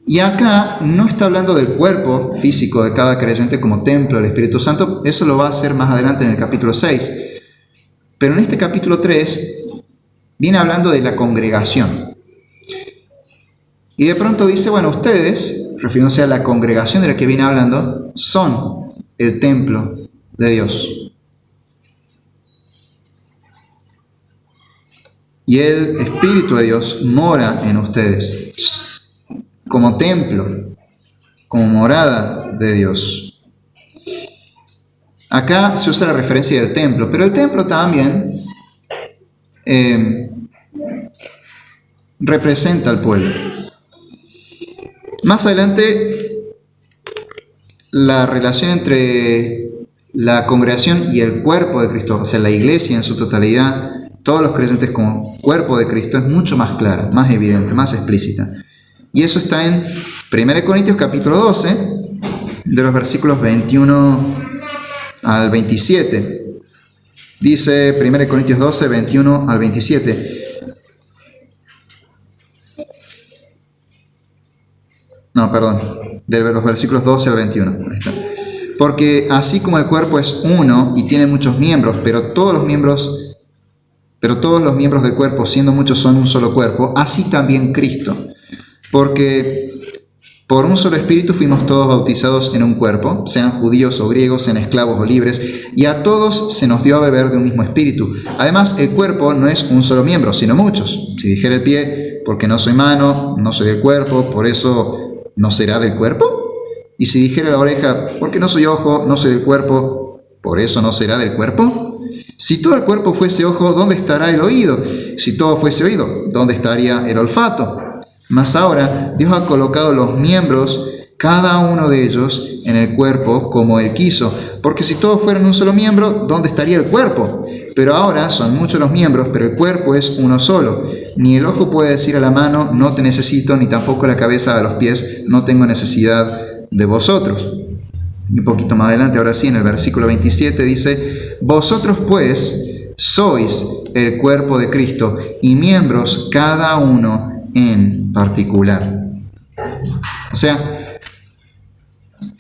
S1: Y acá no está hablando del cuerpo físico de cada creyente como templo del Espíritu Santo, eso lo va a hacer más adelante en el capítulo 6. Pero en este capítulo 3 viene hablando de la congregación. Y de pronto dice, bueno, ustedes, refiriéndose a la congregación de la que viene hablando, son el templo de Dios. Y el Espíritu de Dios mora en ustedes, como templo, como morada de Dios. Acá se usa la referencia del templo, pero el templo también representa al pueblo. Más adelante, la relación entre la congregación y el cuerpo de Cristo, o sea, la iglesia en su totalidad, todos los creyentes como cuerpo de Cristo, es mucho más clara, más evidente, más explícita. Y eso está en 1 Corintios capítulo 12, de los versículos 21 al 27. Dice 1 Corintios 12, 21 al 27. No, perdón, de los versículos 12 al 21. Ahí está. Porque así como el cuerpo es uno y tiene muchos miembros, pero todos los miembros del cuerpo, siendo muchos, son un solo cuerpo, así también Cristo. Porque por un solo espíritu fuimos todos bautizados en un cuerpo, sean judíos o griegos, sean esclavos o libres, y a todos se nos dio a beber de un mismo espíritu. Además, el cuerpo no es un solo miembro, sino muchos. Si dijera el pie, porque no soy mano, no soy del cuerpo, por eso no será del cuerpo. Y si dijera la oreja, porque no soy ojo, no soy del cuerpo, por eso no será del cuerpo. Si todo el cuerpo fuese ojo, ¿dónde estará el oído? Si todo fuese oído, ¿dónde estaría el olfato? Mas ahora Dios ha colocado los miembros, cada uno de ellos, en el cuerpo como Él quiso. Porque si todos fueran un solo miembro, ¿dónde estaría el cuerpo? Pero ahora son muchos los miembros, pero el cuerpo es uno solo. Ni el ojo puede decir a la mano, no te necesito, ni tampoco la cabeza a los pies, no tengo necesidad de vosotros. Y un poquito más adelante, ahora sí, en el versículo 27 dice, vosotros pues sois el cuerpo de Cristo y miembros cada uno en particular. O sea,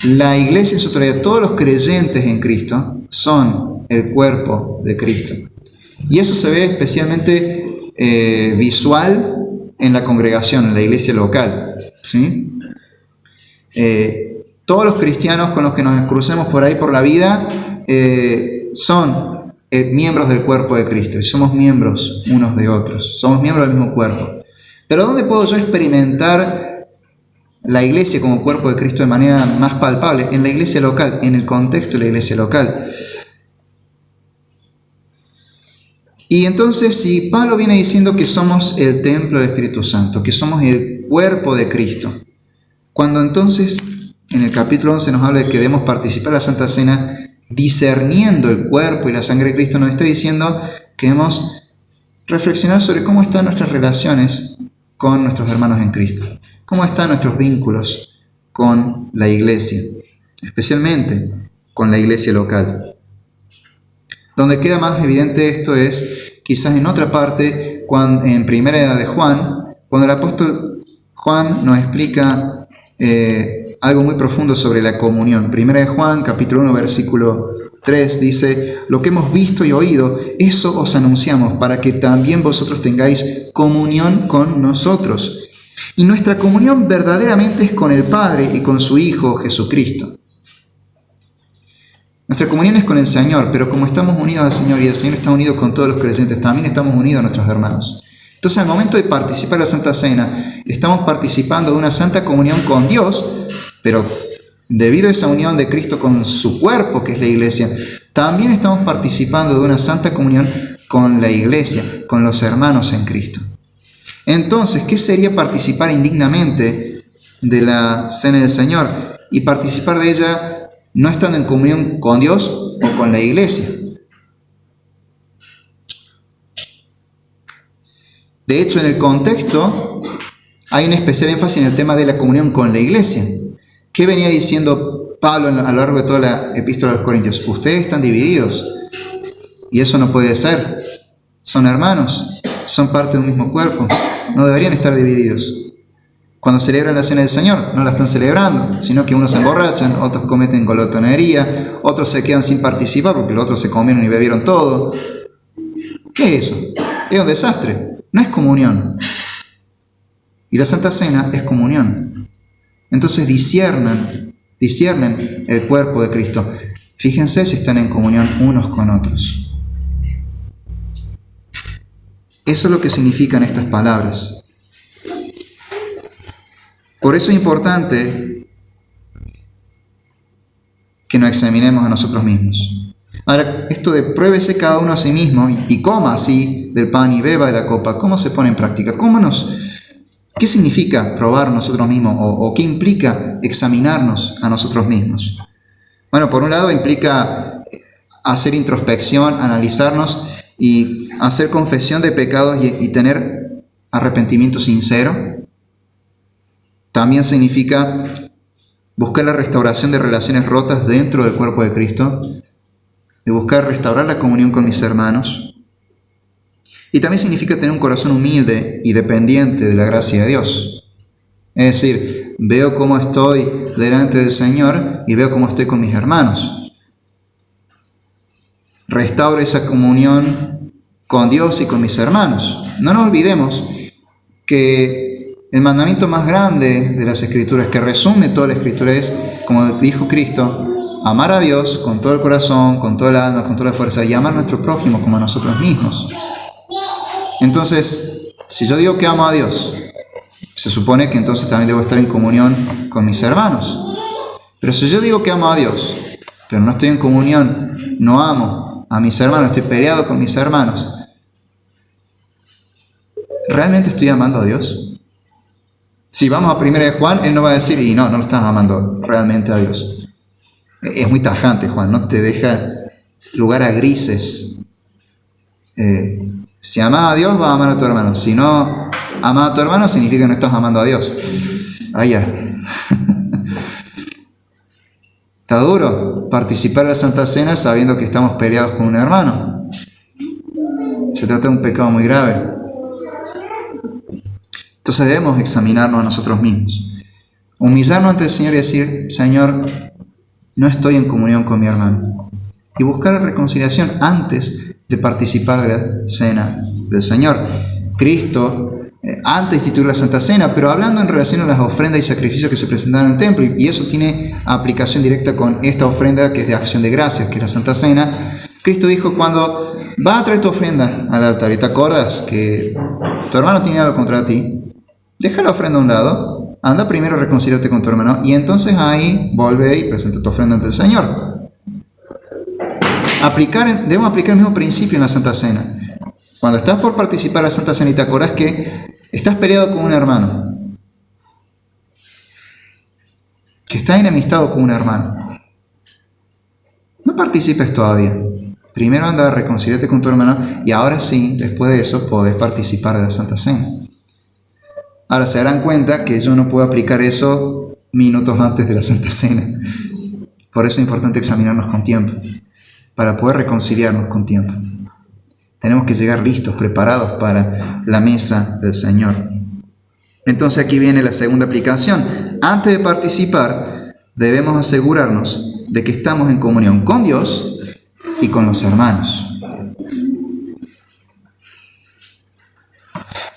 S1: La iglesia en su totalidad, todos los creyentes en Cristo, son el cuerpo de Cristo. Y eso se ve especialmente visual en la congregación, en la iglesia local, ¿sí? Todos los cristianos con los que nos crucemos por ahí por la vida son miembros del cuerpo de Cristo, y somos miembros unos de otros, somos miembros del mismo cuerpo. Pero ¿dónde puedo yo experimentar la iglesia como cuerpo de Cristo de manera más palpable? En la iglesia local, en el contexto de la iglesia local. Y entonces, si Pablo viene diciendo que somos el templo del Espíritu Santo, que somos el cuerpo de Cristo, cuando entonces en el capítulo 11 nos habla de que debemos participar de la Santa Cena discerniendo el cuerpo y la sangre de Cristo, nos está diciendo que debemos reflexionar sobre cómo están nuestras relaciones con nuestros hermanos en Cristo, cómo están nuestros vínculos con la iglesia, especialmente con la iglesia local. Donde queda más evidente esto es quizás en otra parte, en Primera de Juan, cuando el apóstol Juan nos explica algo muy profundo sobre la comunión. Primera de Juan, capítulo 1, versículo 3, dice: lo que hemos visto y oído, eso os anunciamos, para que también vosotros tengáis comunión con nosotros. Y nuestra comunión verdaderamente es con el Padre y con su Hijo Jesucristo. Nuestra comunión es con el Señor, pero como estamos unidos al Señor y el Señor está unido con todos los creyentes, también estamos unidos a nuestros hermanos. Entonces, al momento de participar de la Santa Cena, estamos participando de una santa comunión con Dios, pero debido a esa unión de Cristo con su cuerpo, que es la iglesia, también estamos participando de una santa comunión con la iglesia, con los hermanos en Cristo. Entonces, ¿qué sería participar indignamente de la Cena del Señor? Y participar de ella no estando en comunión con Dios o con la iglesia. De hecho, en el contexto hay un especial énfasis en el tema de la comunión con la iglesia. ¿Qué venía diciendo Pablo a lo largo de toda la epístola a los Corintios? Ustedes están divididos y eso no puede ser. Son hermanos, son parte de un mismo cuerpo, no deberían estar divididos. Cuando celebran la Cena del Señor, no la están celebrando, sino que unos se emborrachan, otros cometen glotonería, otros se quedan sin participar porque los otros se comieron y bebieron todo. ¿Qué es eso? Es un desastre, no es comunión. Y la Santa Cena es comunión. Entonces disciernen el cuerpo de Cristo. Fíjense si están en comunión unos con otros. Eso es lo que significan estas palabras. Por eso es importante que nos examinemos a nosotros mismos. Ahora, esto de pruébese cada uno a sí mismo y coma así del pan y beba de la copa, ¿cómo se pone en práctica? ¿Qué significa probar nosotros mismos o qué implica examinarnos a nosotros mismos? Bueno, por un lado implica hacer introspección, analizarnos y hacer confesión de pecados y tener arrepentimiento sincero. También significa buscar la restauración de relaciones rotas dentro del cuerpo de Cristo, de buscar restaurar la comunión con mis hermanos. Y también significa tener un corazón humilde y dependiente de la gracia de Dios. Es decir, veo cómo estoy delante del Señor y veo cómo estoy con mis hermanos. Restauro esa comunión con Dios y con mis hermanos. No nos olvidemos que el mandamiento más grande de las Escrituras, que resume toda la Escritura, es, como dijo Cristo, amar a Dios con todo el corazón, con toda el alma, con toda la fuerza, y amar a nuestro prójimo como a nosotros mismos. Entonces, si yo digo que amo a Dios, se supone que entonces también debo estar en comunión con mis hermanos. Pero si yo digo que amo a Dios, pero no estoy en comunión, no amo a mis hermanos, estoy peleado con mis hermanos, ¿realmente estoy amando a Dios? Si vamos a Primera de Juan, él no va a decir, y no lo estás amando realmente a Dios. Es muy tajante, Juan, no te deja lugar a grises. Si amas a Dios, vas a amar a tu hermano. Si no amas a tu hermano, significa que no estás amando a Dios. Ya. Está duro participar de la Santa Cena sabiendo que estamos peleados con un hermano. Se trata de un pecado muy grave. Entonces debemos examinarnos a nosotros mismos, humillarnos ante el Señor y decir: Señor, no estoy en comunión con mi hermano. Y buscar la reconciliación antes de participar de la cena del Señor. Cristo, antes de instituir la Santa Cena, pero hablando en relación a las ofrendas y sacrificios que se presentaban en el templo, y eso tiene aplicación directa con esta ofrenda que es de acción de gracias, que es la Santa Cena. Cristo dijo, cuando vas a traer tu ofrenda al altar y te acuerdas que tu hermano tiene algo contra ti, deja la ofrenda a un lado, anda primero a reconciliarte con tu hermano y entonces ahí vuelve y presenta tu ofrenda ante el Señor. Debemos aplicar el mismo principio en la Santa Cena. Cuando estás por participar en la Santa Cena y te acuerdas que estás peleado con un hermano, que estás enemistado con un hermano, no participes todavía. Primero anda a reconciliarte con tu hermano y ahora sí, después de eso, podés participar de la Santa Cena. Ahora se darán cuenta que yo no puedo aplicar eso minutos antes de la Santa Cena. Por eso es importante examinarnos con tiempo, para poder reconciliarnos con tiempo. Tenemos que llegar listos, preparados para la mesa del Señor. Entonces aquí viene la segunda aplicación. Antes de participar, debemos asegurarnos de que estamos en comunión con Dios y con los hermanos.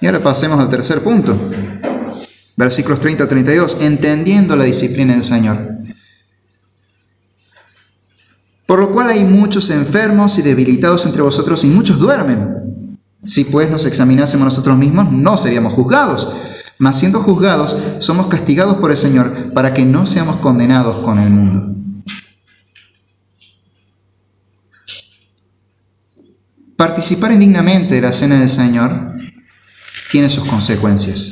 S1: Y ahora pasemos al tercer punto. Versículos 30 a 32. Entendiendo la disciplina del Señor. Por lo cual hay muchos enfermos y debilitados entre vosotros y muchos duermen. Si pues nos examinásemos nosotros mismos, no seríamos juzgados. Mas siendo juzgados, somos castigados por el Señor para que no seamos condenados con el mundo. Participar indignamente de la cena del Señor tiene sus consecuencias.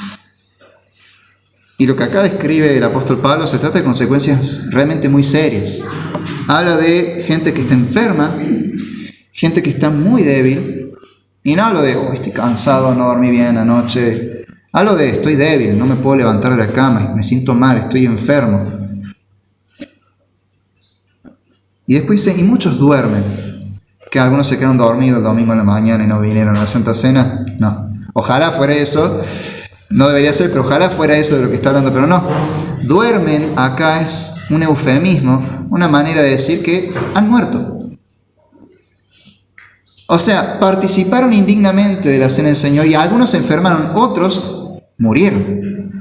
S1: Y lo que acá describe el apóstol Pablo se trata de consecuencias realmente muy serias. Habla de gente que está enferma, gente que está muy débil. Y no hablo de, estoy cansado, no dormí bien anoche. Hablo de, estoy débil, no me puedo levantar de la cama, me siento mal, estoy enfermo. Y después dice, y muchos duermen. Que algunos se quedaron dormidos el domingo en la mañana y no vinieron a la Santa Cena. No. Ojalá fuera eso. No debería ser, pero ojalá fuera eso de lo que está hablando. Pero no. Duermen acá es un eufemismo, una manera de decir que han muerto. O sea, participaron indignamente de la cena del Señor y algunos se enfermaron, otros murieron.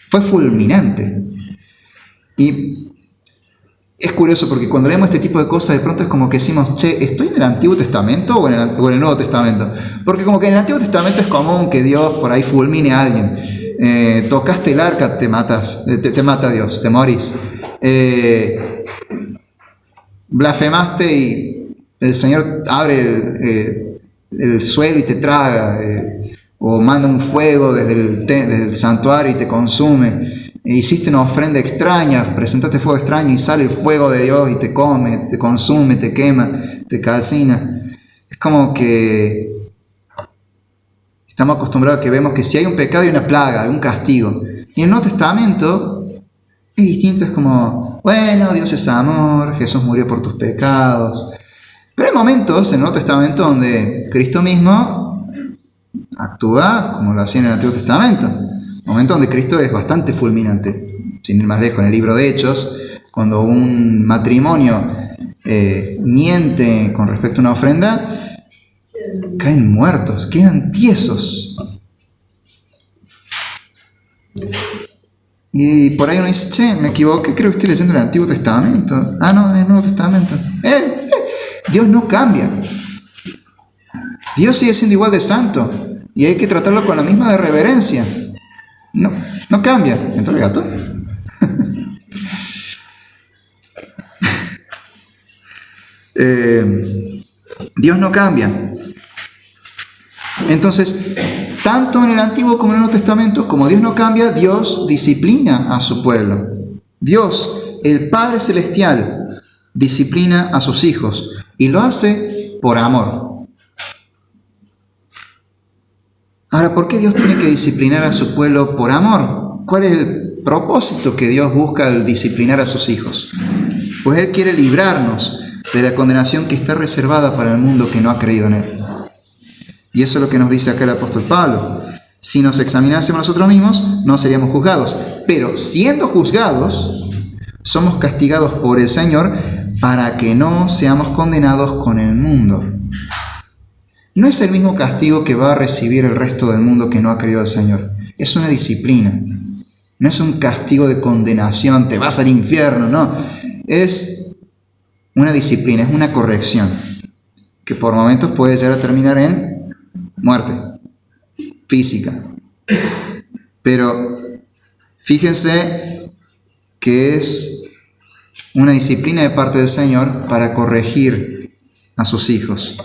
S1: Fue fulminante. Y es curioso porque cuando leemos este tipo de cosas de pronto es como que decimos, che, ¿estoy en el Antiguo Testamento o en el Nuevo Testamento? Porque como que en el Antiguo Testamento es común que Dios por ahí fulmine a alguien. Tocaste el arca, te mata Dios, te morís. Blasfemaste y el Señor abre el suelo y te traga. O manda un fuego desde el santuario y te consume. Hiciste una ofrenda extraña, presentaste fuego extraño y sale el fuego de Dios y te come, te consume, te quema, te calcina. Es como que estamos acostumbrados a que vemos que si hay un pecado hay una plaga, algún castigo. Y en el Nuevo Testamento es distinto, es como, bueno, Dios es amor, Jesús murió por tus pecados. Pero hay momentos en el Nuevo Testamento donde Cristo mismo actúa como lo hacía en el Antiguo Testamento. Momento donde Cristo es bastante fulminante. Sin ir más lejos, en el libro de Hechos, cuando un matrimonio miente con respecto a una ofrenda, caen muertos, quedan tiesos. Y por ahí uno dice, che, me equivoqué, creo que estoy leyendo el Antiguo Testamento. Ah, no, el Nuevo Testamento. Dios no cambia. Dios sigue siendo igual de santo y hay que tratarlo con la misma reverencia. No cambia. ¿Entró el gato? Dios no cambia. Entonces, tanto en el Antiguo como en el Nuevo Testamento, como Dios no cambia, Dios disciplina a su pueblo. Dios, el Padre Celestial, disciplina a sus hijos y lo hace por amor. Ahora, ¿por qué Dios tiene que disciplinar a su pueblo por amor? ¿Cuál es el propósito que Dios busca al disciplinar a sus hijos? Pues Él quiere librarnos de la condenación que está reservada para el mundo que no ha creído en Él. Y eso es lo que nos dice acá el apóstol Pablo. Si nos examinásemos nosotros mismos, no seríamos juzgados. Pero siendo juzgados, Somos castigados por el Señor para que no seamos condenados con el mundo. No es el mismo castigo que va a recibir el resto del mundo que no ha creído al Señor. Es una disciplina. No es un castigo de condenación, te vas al infierno, no. Es una disciplina, es una corrección, que por momentos puede llegar a terminar en muerte física. Pero fíjense que es una disciplina de parte del Señor para corregir a sus hijos,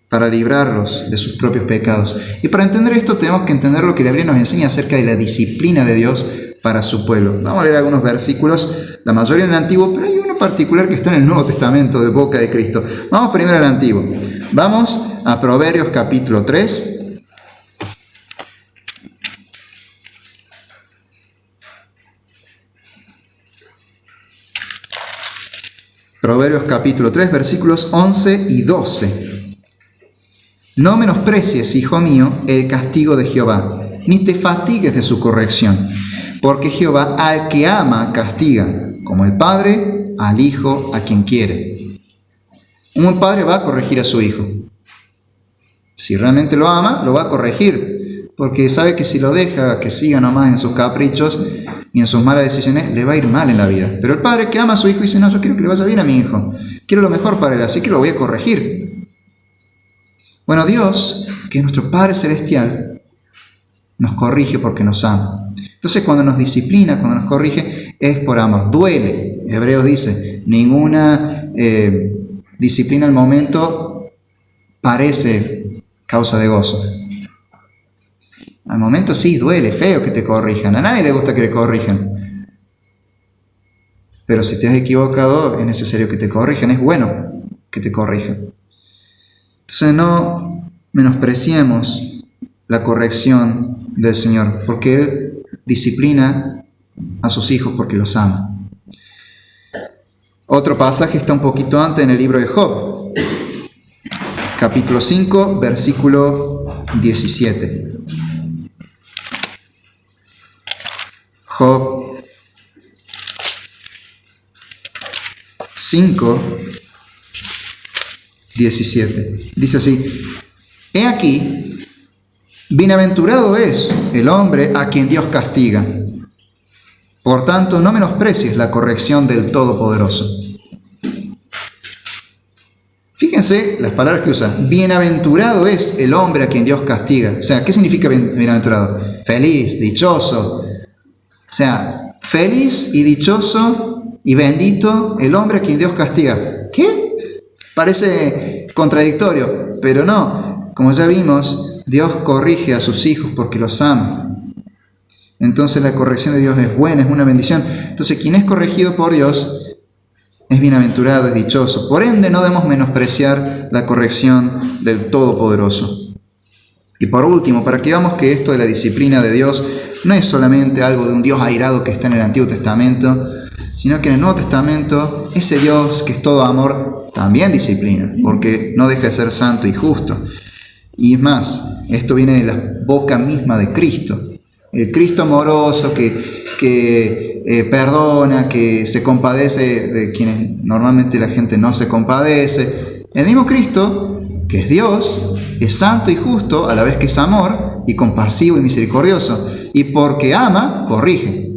S1: para librarlos de sus propios pecados. Y para entender esto tenemos que entender lo que la Biblia nos enseña acerca de la disciplina de Dios para su pueblo. Vamos a leer algunos versículos, la mayoría en el Antiguo, pero hay uno particular que está en el Nuevo Testamento de boca de Cristo. Vamos primero al Antiguo. Vamos a Proverbios capítulo 3. Proverbios capítulo 3, versículos 11 y 12. No menosprecies, hijo mío, el castigo de Jehová, ni te fatigues de su corrección, porque Jehová al que ama castiga, como el padre al hijo a quien quiere. Un padre va a corregir a su hijo. Si realmente lo ama, lo va a corregir, porque sabe que si lo deja que siga nomás en sus caprichos y en sus malas decisiones, le va a ir mal en la vida. Pero el padre que ama a su hijo dice, no, yo quiero que le vaya bien a mi hijo, quiero lo mejor para él, así que lo voy a corregir. Bueno, Dios, que es nuestro Padre Celestial, nos corrige porque nos ama. Entonces, cuando nos disciplina, cuando nos corrige, es por amor. Duele. Hebreos dice, ninguna disciplina al momento parece causa de gozo. Al momento sí, duele, feo que te corrijan. A nadie le gusta que le corrijan. Pero si te has equivocado, es necesario que te corrijan. Es bueno que te corrijan. Entonces no menospreciemos la corrección del Señor, porque Él disciplina a sus hijos porque los ama. Otro pasaje está un poquito antes en el libro de Job, capítulo 5, versículo 17. Job 5, 17. Dice así: He aquí, bienaventurado es el hombre a quien Dios castiga. Por tanto, no menosprecies la corrección del Todopoderoso. Fíjense las palabras que usa. Bienaventurado es el hombre a quien Dios castiga. O sea, ¿qué significa bienaventurado? Feliz, dichoso. O sea, feliz y dichoso y bendito el hombre a quien Dios castiga. ¿Qué? Parece contradictorio, pero no. Como ya vimos, Dios corrige a sus hijos porque los ama. Entonces la corrección de Dios es buena, es una bendición. Entonces quien es corregido por Dios es bienaventurado, es dichoso. Por ende, no debemos menospreciar la corrección del Todopoderoso. Y por último, para que veamos que esto de la disciplina de Dios no es solamente algo de un Dios airado que está en el Antiguo Testamento, sino que en el Nuevo Testamento ese Dios que es todo amor también disciplina, porque no deja de ser santo y justo. Y es más, esto viene de la boca misma de Cristo. El Cristo amoroso que perdona, que se compadece de quienes normalmente la gente no se compadece. El mismo Cristo, que es Dios, es santo y justo, a la vez que es amor y compasivo y misericordioso. Y porque ama, corrige.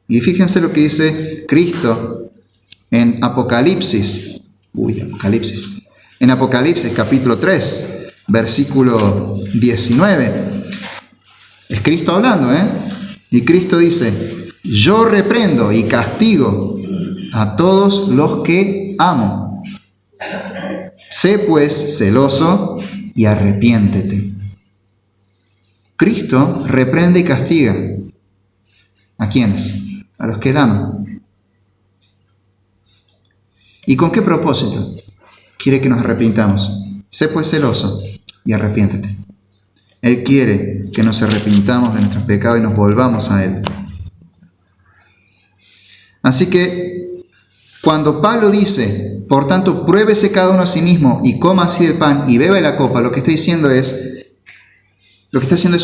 S1: Y fíjense lo que dice Cristo en Apocalipsis. En Apocalipsis capítulo 3, versículo 19. Es Cristo hablando, Y Cristo dice: yo reprendo y castigo a todos los que amo. Sé pues celoso y arrepiéntete. Cristo reprende y castiga. ¿A quiénes? A los que Él ama. ¿Y con qué propósito? Quiere que nos arrepintamos. Sé pues celoso y arrepiéntete. Él quiere que nos arrepintamos de nuestros pecados y nos volvamos a Él. Así que, cuando Pablo dice, por tanto, pruébese cada uno a sí mismo y coma así el pan y beba de la copa, lo que está haciendo es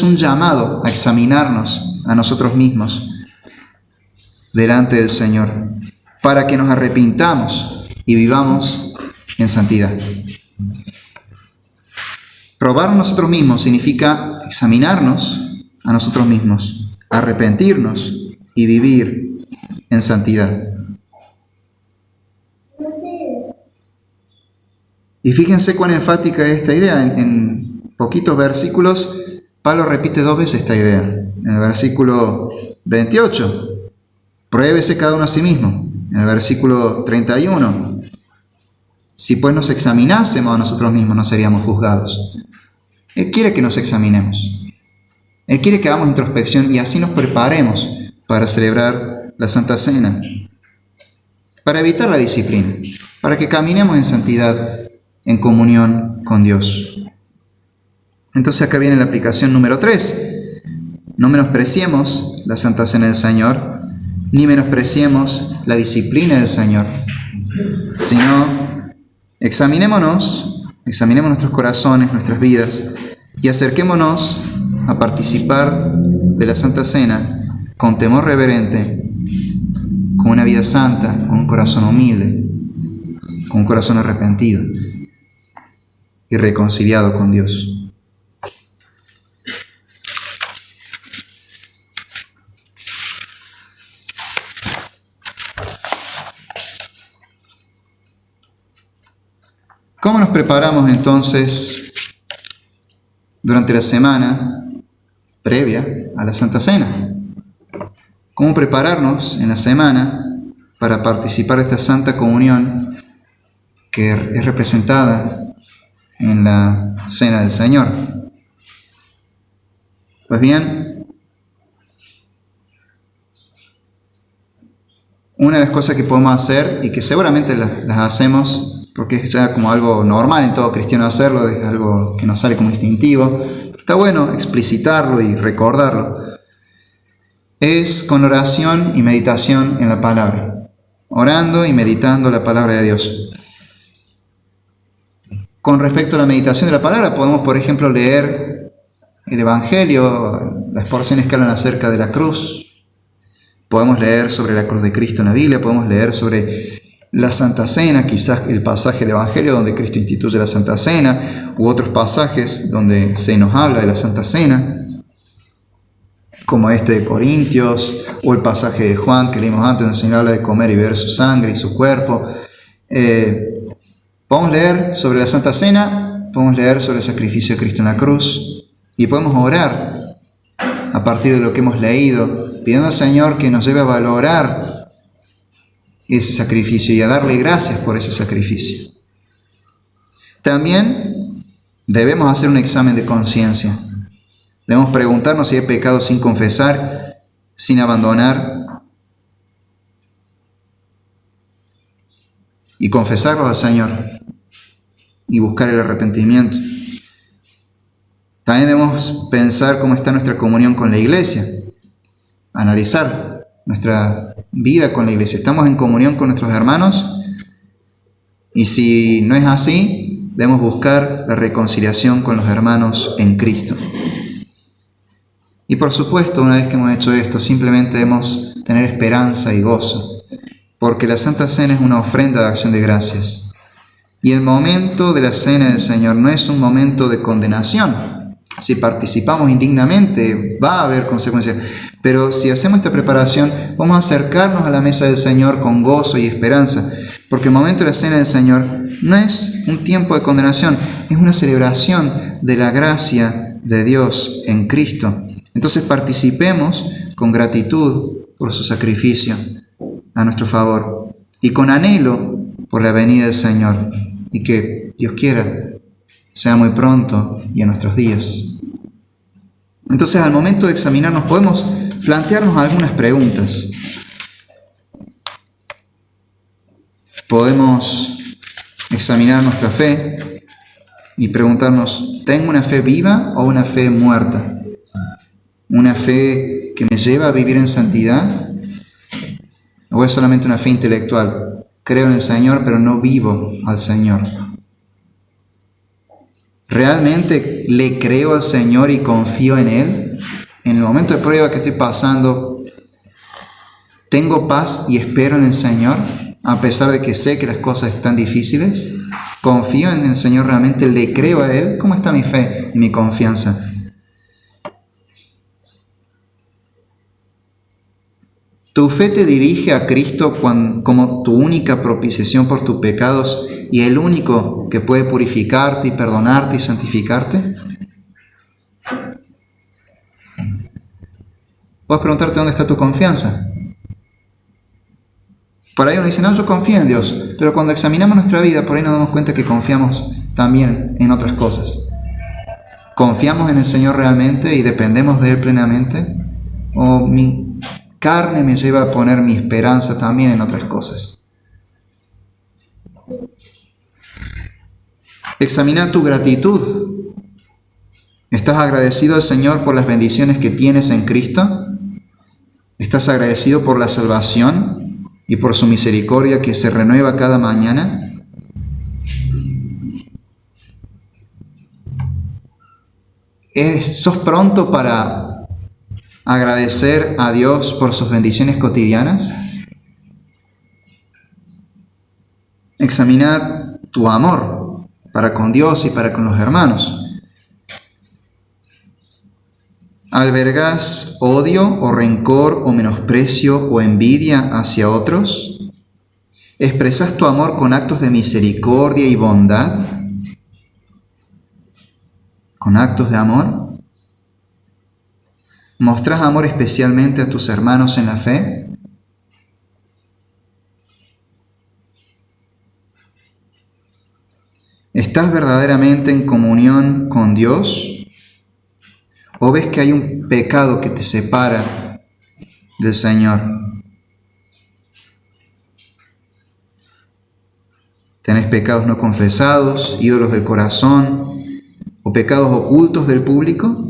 S1: un llamado a examinarnos a nosotros mismos. delante del Señor, para que nos arrepintamos y vivamos en santidad. Probar a nosotros mismos significa examinarnos a nosotros mismos, arrepentirnos y vivir en santidad. Y fíjense cuán enfática es esta idea. En poquitos versículos, Pablo repite 2 veces esta idea. En el versículo 28, pruébese cada uno a sí mismo. En el versículo 31, si pues nos examinásemos a nosotros mismos, no seríamos juzgados. Él quiere que nos examinemos. Él quiere que hagamos introspección y así nos preparemos para celebrar la Santa Cena, para evitar la disciplina, para que caminemos en santidad, en comunión con Dios. Entonces acá viene la aplicación número 3. No menospreciemos la Santa Cena del Señor, ni menospreciemos la disciplina del Señor, sino examinemos nuestros corazones, nuestras vidas, y acerquémonos a participar de la Santa Cena con temor reverente, con una vida santa, con un corazón humilde, con un corazón arrepentido y reconciliado con Dios. ¿Cómo nos preparamos entonces durante la semana previa a la Santa Cena? ¿Cómo prepararnos en la semana para participar de esta Santa Comunión que es representada en la Cena del Señor? Pues bien, una de las cosas que podemos hacer y que seguramente las hacemos porque es ya como algo normal en todo cristiano hacerlo, es algo que nos sale como instintivo, pero está bueno explicitarlo y recordarlo, es con oración y meditación en la palabra, orando y meditando la palabra de Dios. Con respecto a la meditación de la palabra, podemos, por ejemplo, leer el Evangelio, las porciones que hablan acerca de la cruz. Podemos leer sobre la cruz de Cristo en la Biblia, podemos leer sobre la Santa Cena, quizás el pasaje del Evangelio donde Cristo instituye la Santa Cena, u otros pasajes donde se nos habla de la Santa Cena, como este de Corintios, o el pasaje de Juan que leímos antes, donde se nos habla de comer y beber su sangre y su cuerpo. Podemos leer sobre la Santa Cena, podemos leer sobre el sacrificio de Cristo en la cruz, y podemos orar a partir de lo que hemos leído, pidiendo al Señor que nos lleve a valorar ese sacrificio y a darle gracias por ese sacrificio. También debemos hacer un examen de conciencia. Debemos preguntarnos si hay pecado sin confesar, sin abandonar, y confesarlos al Señor y buscar el arrepentimiento. También debemos pensar cómo está nuestra comunión con la iglesia, analizar nuestra vida con la iglesia. ¿Estamos en comunión con nuestros hermanos? Y si no es así, debemos buscar la reconciliación con los hermanos en Cristo. Y por supuesto, una vez que hemos hecho esto, simplemente debemos tener esperanza y gozo, porque la Santa Cena es una ofrenda de acción de gracias. Y el momento de la Cena del Señor no es un momento de condenación. Si participamos indignamente, va a haber consecuencias. Pero si hacemos esta preparación, vamos a acercarnos a la mesa del Señor con gozo y esperanza. Porque el momento de la Cena del Señor no es un tiempo de condenación, es una celebración de la gracia de Dios en Cristo. Entonces participemos con gratitud por su sacrificio a nuestro favor y con anhelo por la venida del Señor, y que Dios quiera sea muy pronto y en nuestros días. Entonces, al momento de examinarnos, podemos plantearnos algunas preguntas. Podemos examinar nuestra fe y preguntarnos, ¿tengo una fe viva o una fe muerta? ¿Una fe que me lleva a vivir en santidad? ¿O es solamente una fe intelectual? Creo en el Señor, pero no vivo al Señor. ¿Realmente le creo al Señor y confío en Él? En el momento de prueba que estoy pasando, ¿Tengo paz y espero en el Señor a pesar de que sé que las cosas están difíciles? ¿Confío en el Señor realmente? ¿Le creo a Él? ¿Cómo está mi fe y mi confianza? ¿Tu fe te dirige a Cristo como tu única propiciación por tus pecados y el único que puede purificarte y perdonarte y santificarte? Puedes preguntarte dónde está tu confianza. Por ahí uno dice, no, yo confío en Dios, pero cuando examinamos nuestra vida, por ahí nos damos cuenta que confiamos también en otras cosas. ¿Confiamos en el Señor realmente y dependemos de Él plenamente? ¿O mi carne me lleva a poner mi esperanza también en otras cosas? Examina tu gratitud. ¿Estás agradecido al Señor por las bendiciones que tienes en Cristo? ¿Estás agradecido por la salvación y por su misericordia que se renueva cada mañana? ¿Sos pronto para agradecer a Dios por sus bendiciones cotidianas? Examinad tu amor para con Dios y para con los hermanos. ¿Albergas odio o rencor o menosprecio o envidia hacia otros? ¿Expresas tu amor con actos de misericordia y bondad? ¿Con actos de amor? ¿Mostrás amor especialmente a tus hermanos en la fe? ¿Estás verdaderamente en comunión con Dios? ¿O ves que hay un pecado que te separa del Señor? ¿Tenés pecados no confesados, ídolos del corazón o pecados ocultos del público?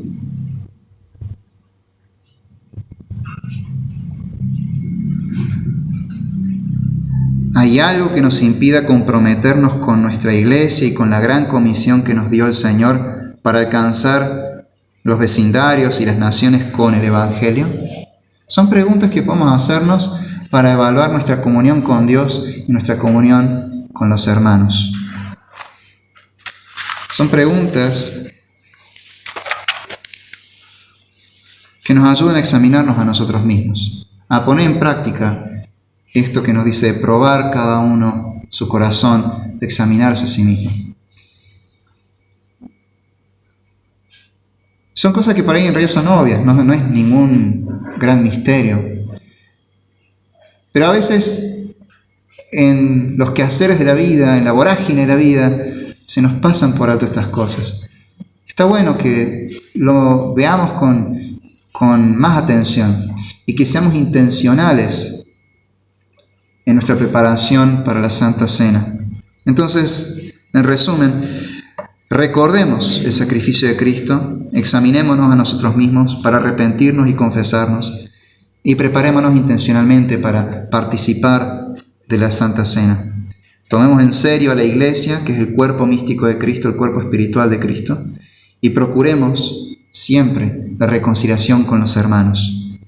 S1: ¿Hay algo que nos impida comprometernos con nuestra iglesia y con la gran comisión que nos dio el Señor para alcanzar los vecindarios y las naciones con el Evangelio? Son preguntas que podemos hacernos para evaluar nuestra comunión con Dios y nuestra comunión con los hermanos. Son preguntas que nos ayudan a examinarnos a nosotros mismos, a poner en práctica esto que nos dice de probar cada uno su corazón, de examinarse a sí mismo. Son cosas que para ahí en realidad son obvias, no es ningún gran misterio. Pero a veces en los quehaceres de la vida, en la vorágine de la vida, se nos pasan por alto estas cosas. Está bueno que lo veamos con más atención y que seamos intencionales en nuestra preparación para la Santa Cena. Entonces, en resumen, recordemos el sacrificio de Cristo, examinémonos a nosotros mismos para arrepentirnos y confesarnos y preparémonos intencionalmente para participar de la Santa Cena. Tomemos en serio a la Iglesia, que es el cuerpo místico de Cristo, el cuerpo espiritual de Cristo, y procuremos siempre la reconciliación con los hermanos.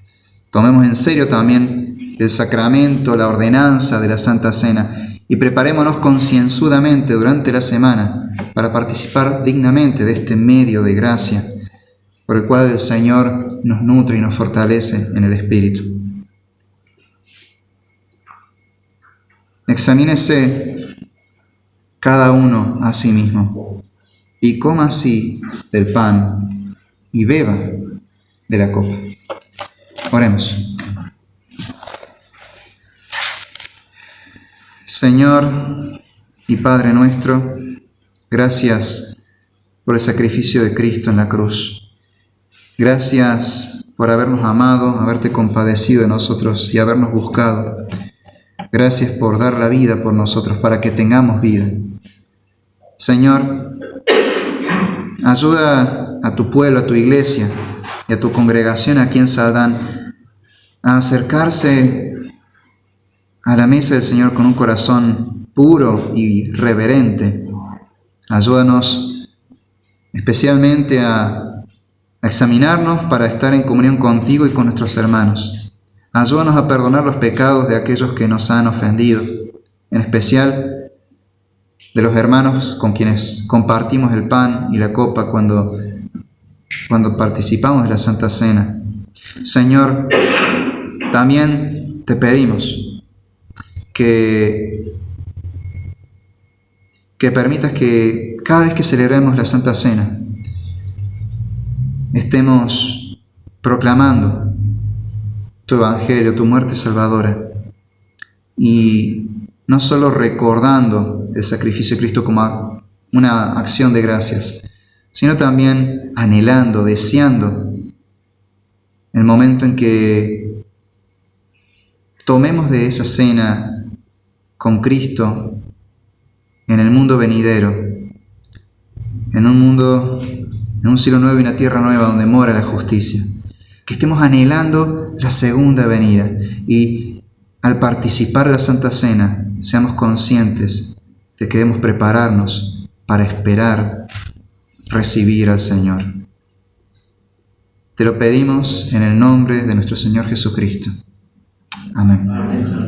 S1: Tomemos en serio también el sacramento, la ordenanza de la Santa Cena, y preparémonos concienzudamente durante la semana para participar dignamente de este medio de gracia por el cual el Señor nos nutre y nos fortalece en el Espíritu. Examínese cada uno a sí mismo y coma así del pan y beba de la copa. Oremos. Señor y Padre nuestro, gracias por el sacrificio de Cristo en la cruz. Gracias por habernos amado, haberte compadecido de nosotros y habernos buscado. Gracias por dar la vida por nosotros para que tengamos vida. Señor, ayuda a tu pueblo, a tu iglesia y a tu congregación aquí en Saldán a acercarse a la mesa del Señor con un corazón puro y reverente. Ayúdanos especialmente a examinarnos para estar en comunión contigo y con nuestros hermanos. Ayúdanos a perdonar los pecados de aquellos que nos han ofendido, en especial de los hermanos con quienes compartimos el pan y la copa cuando participamos de la Santa Cena. Señor, también te pedimos que permitas que cada vez que celebremos la Santa Cena estemos proclamando tu Evangelio, tu muerte salvadora, y no solo recordando el sacrificio de Cristo como una acción de gracias, sino también anhelando, deseando el momento en que tomemos de esa cena con Cristo en el mundo venidero, en un cielo nuevo y una tierra nueva donde mora la justicia. Que estemos anhelando la segunda venida y al participar de la Santa Cena seamos conscientes de que debemos prepararnos para esperar recibir al Señor. Te lo pedimos en el nombre de nuestro Señor Jesucristo. Amén.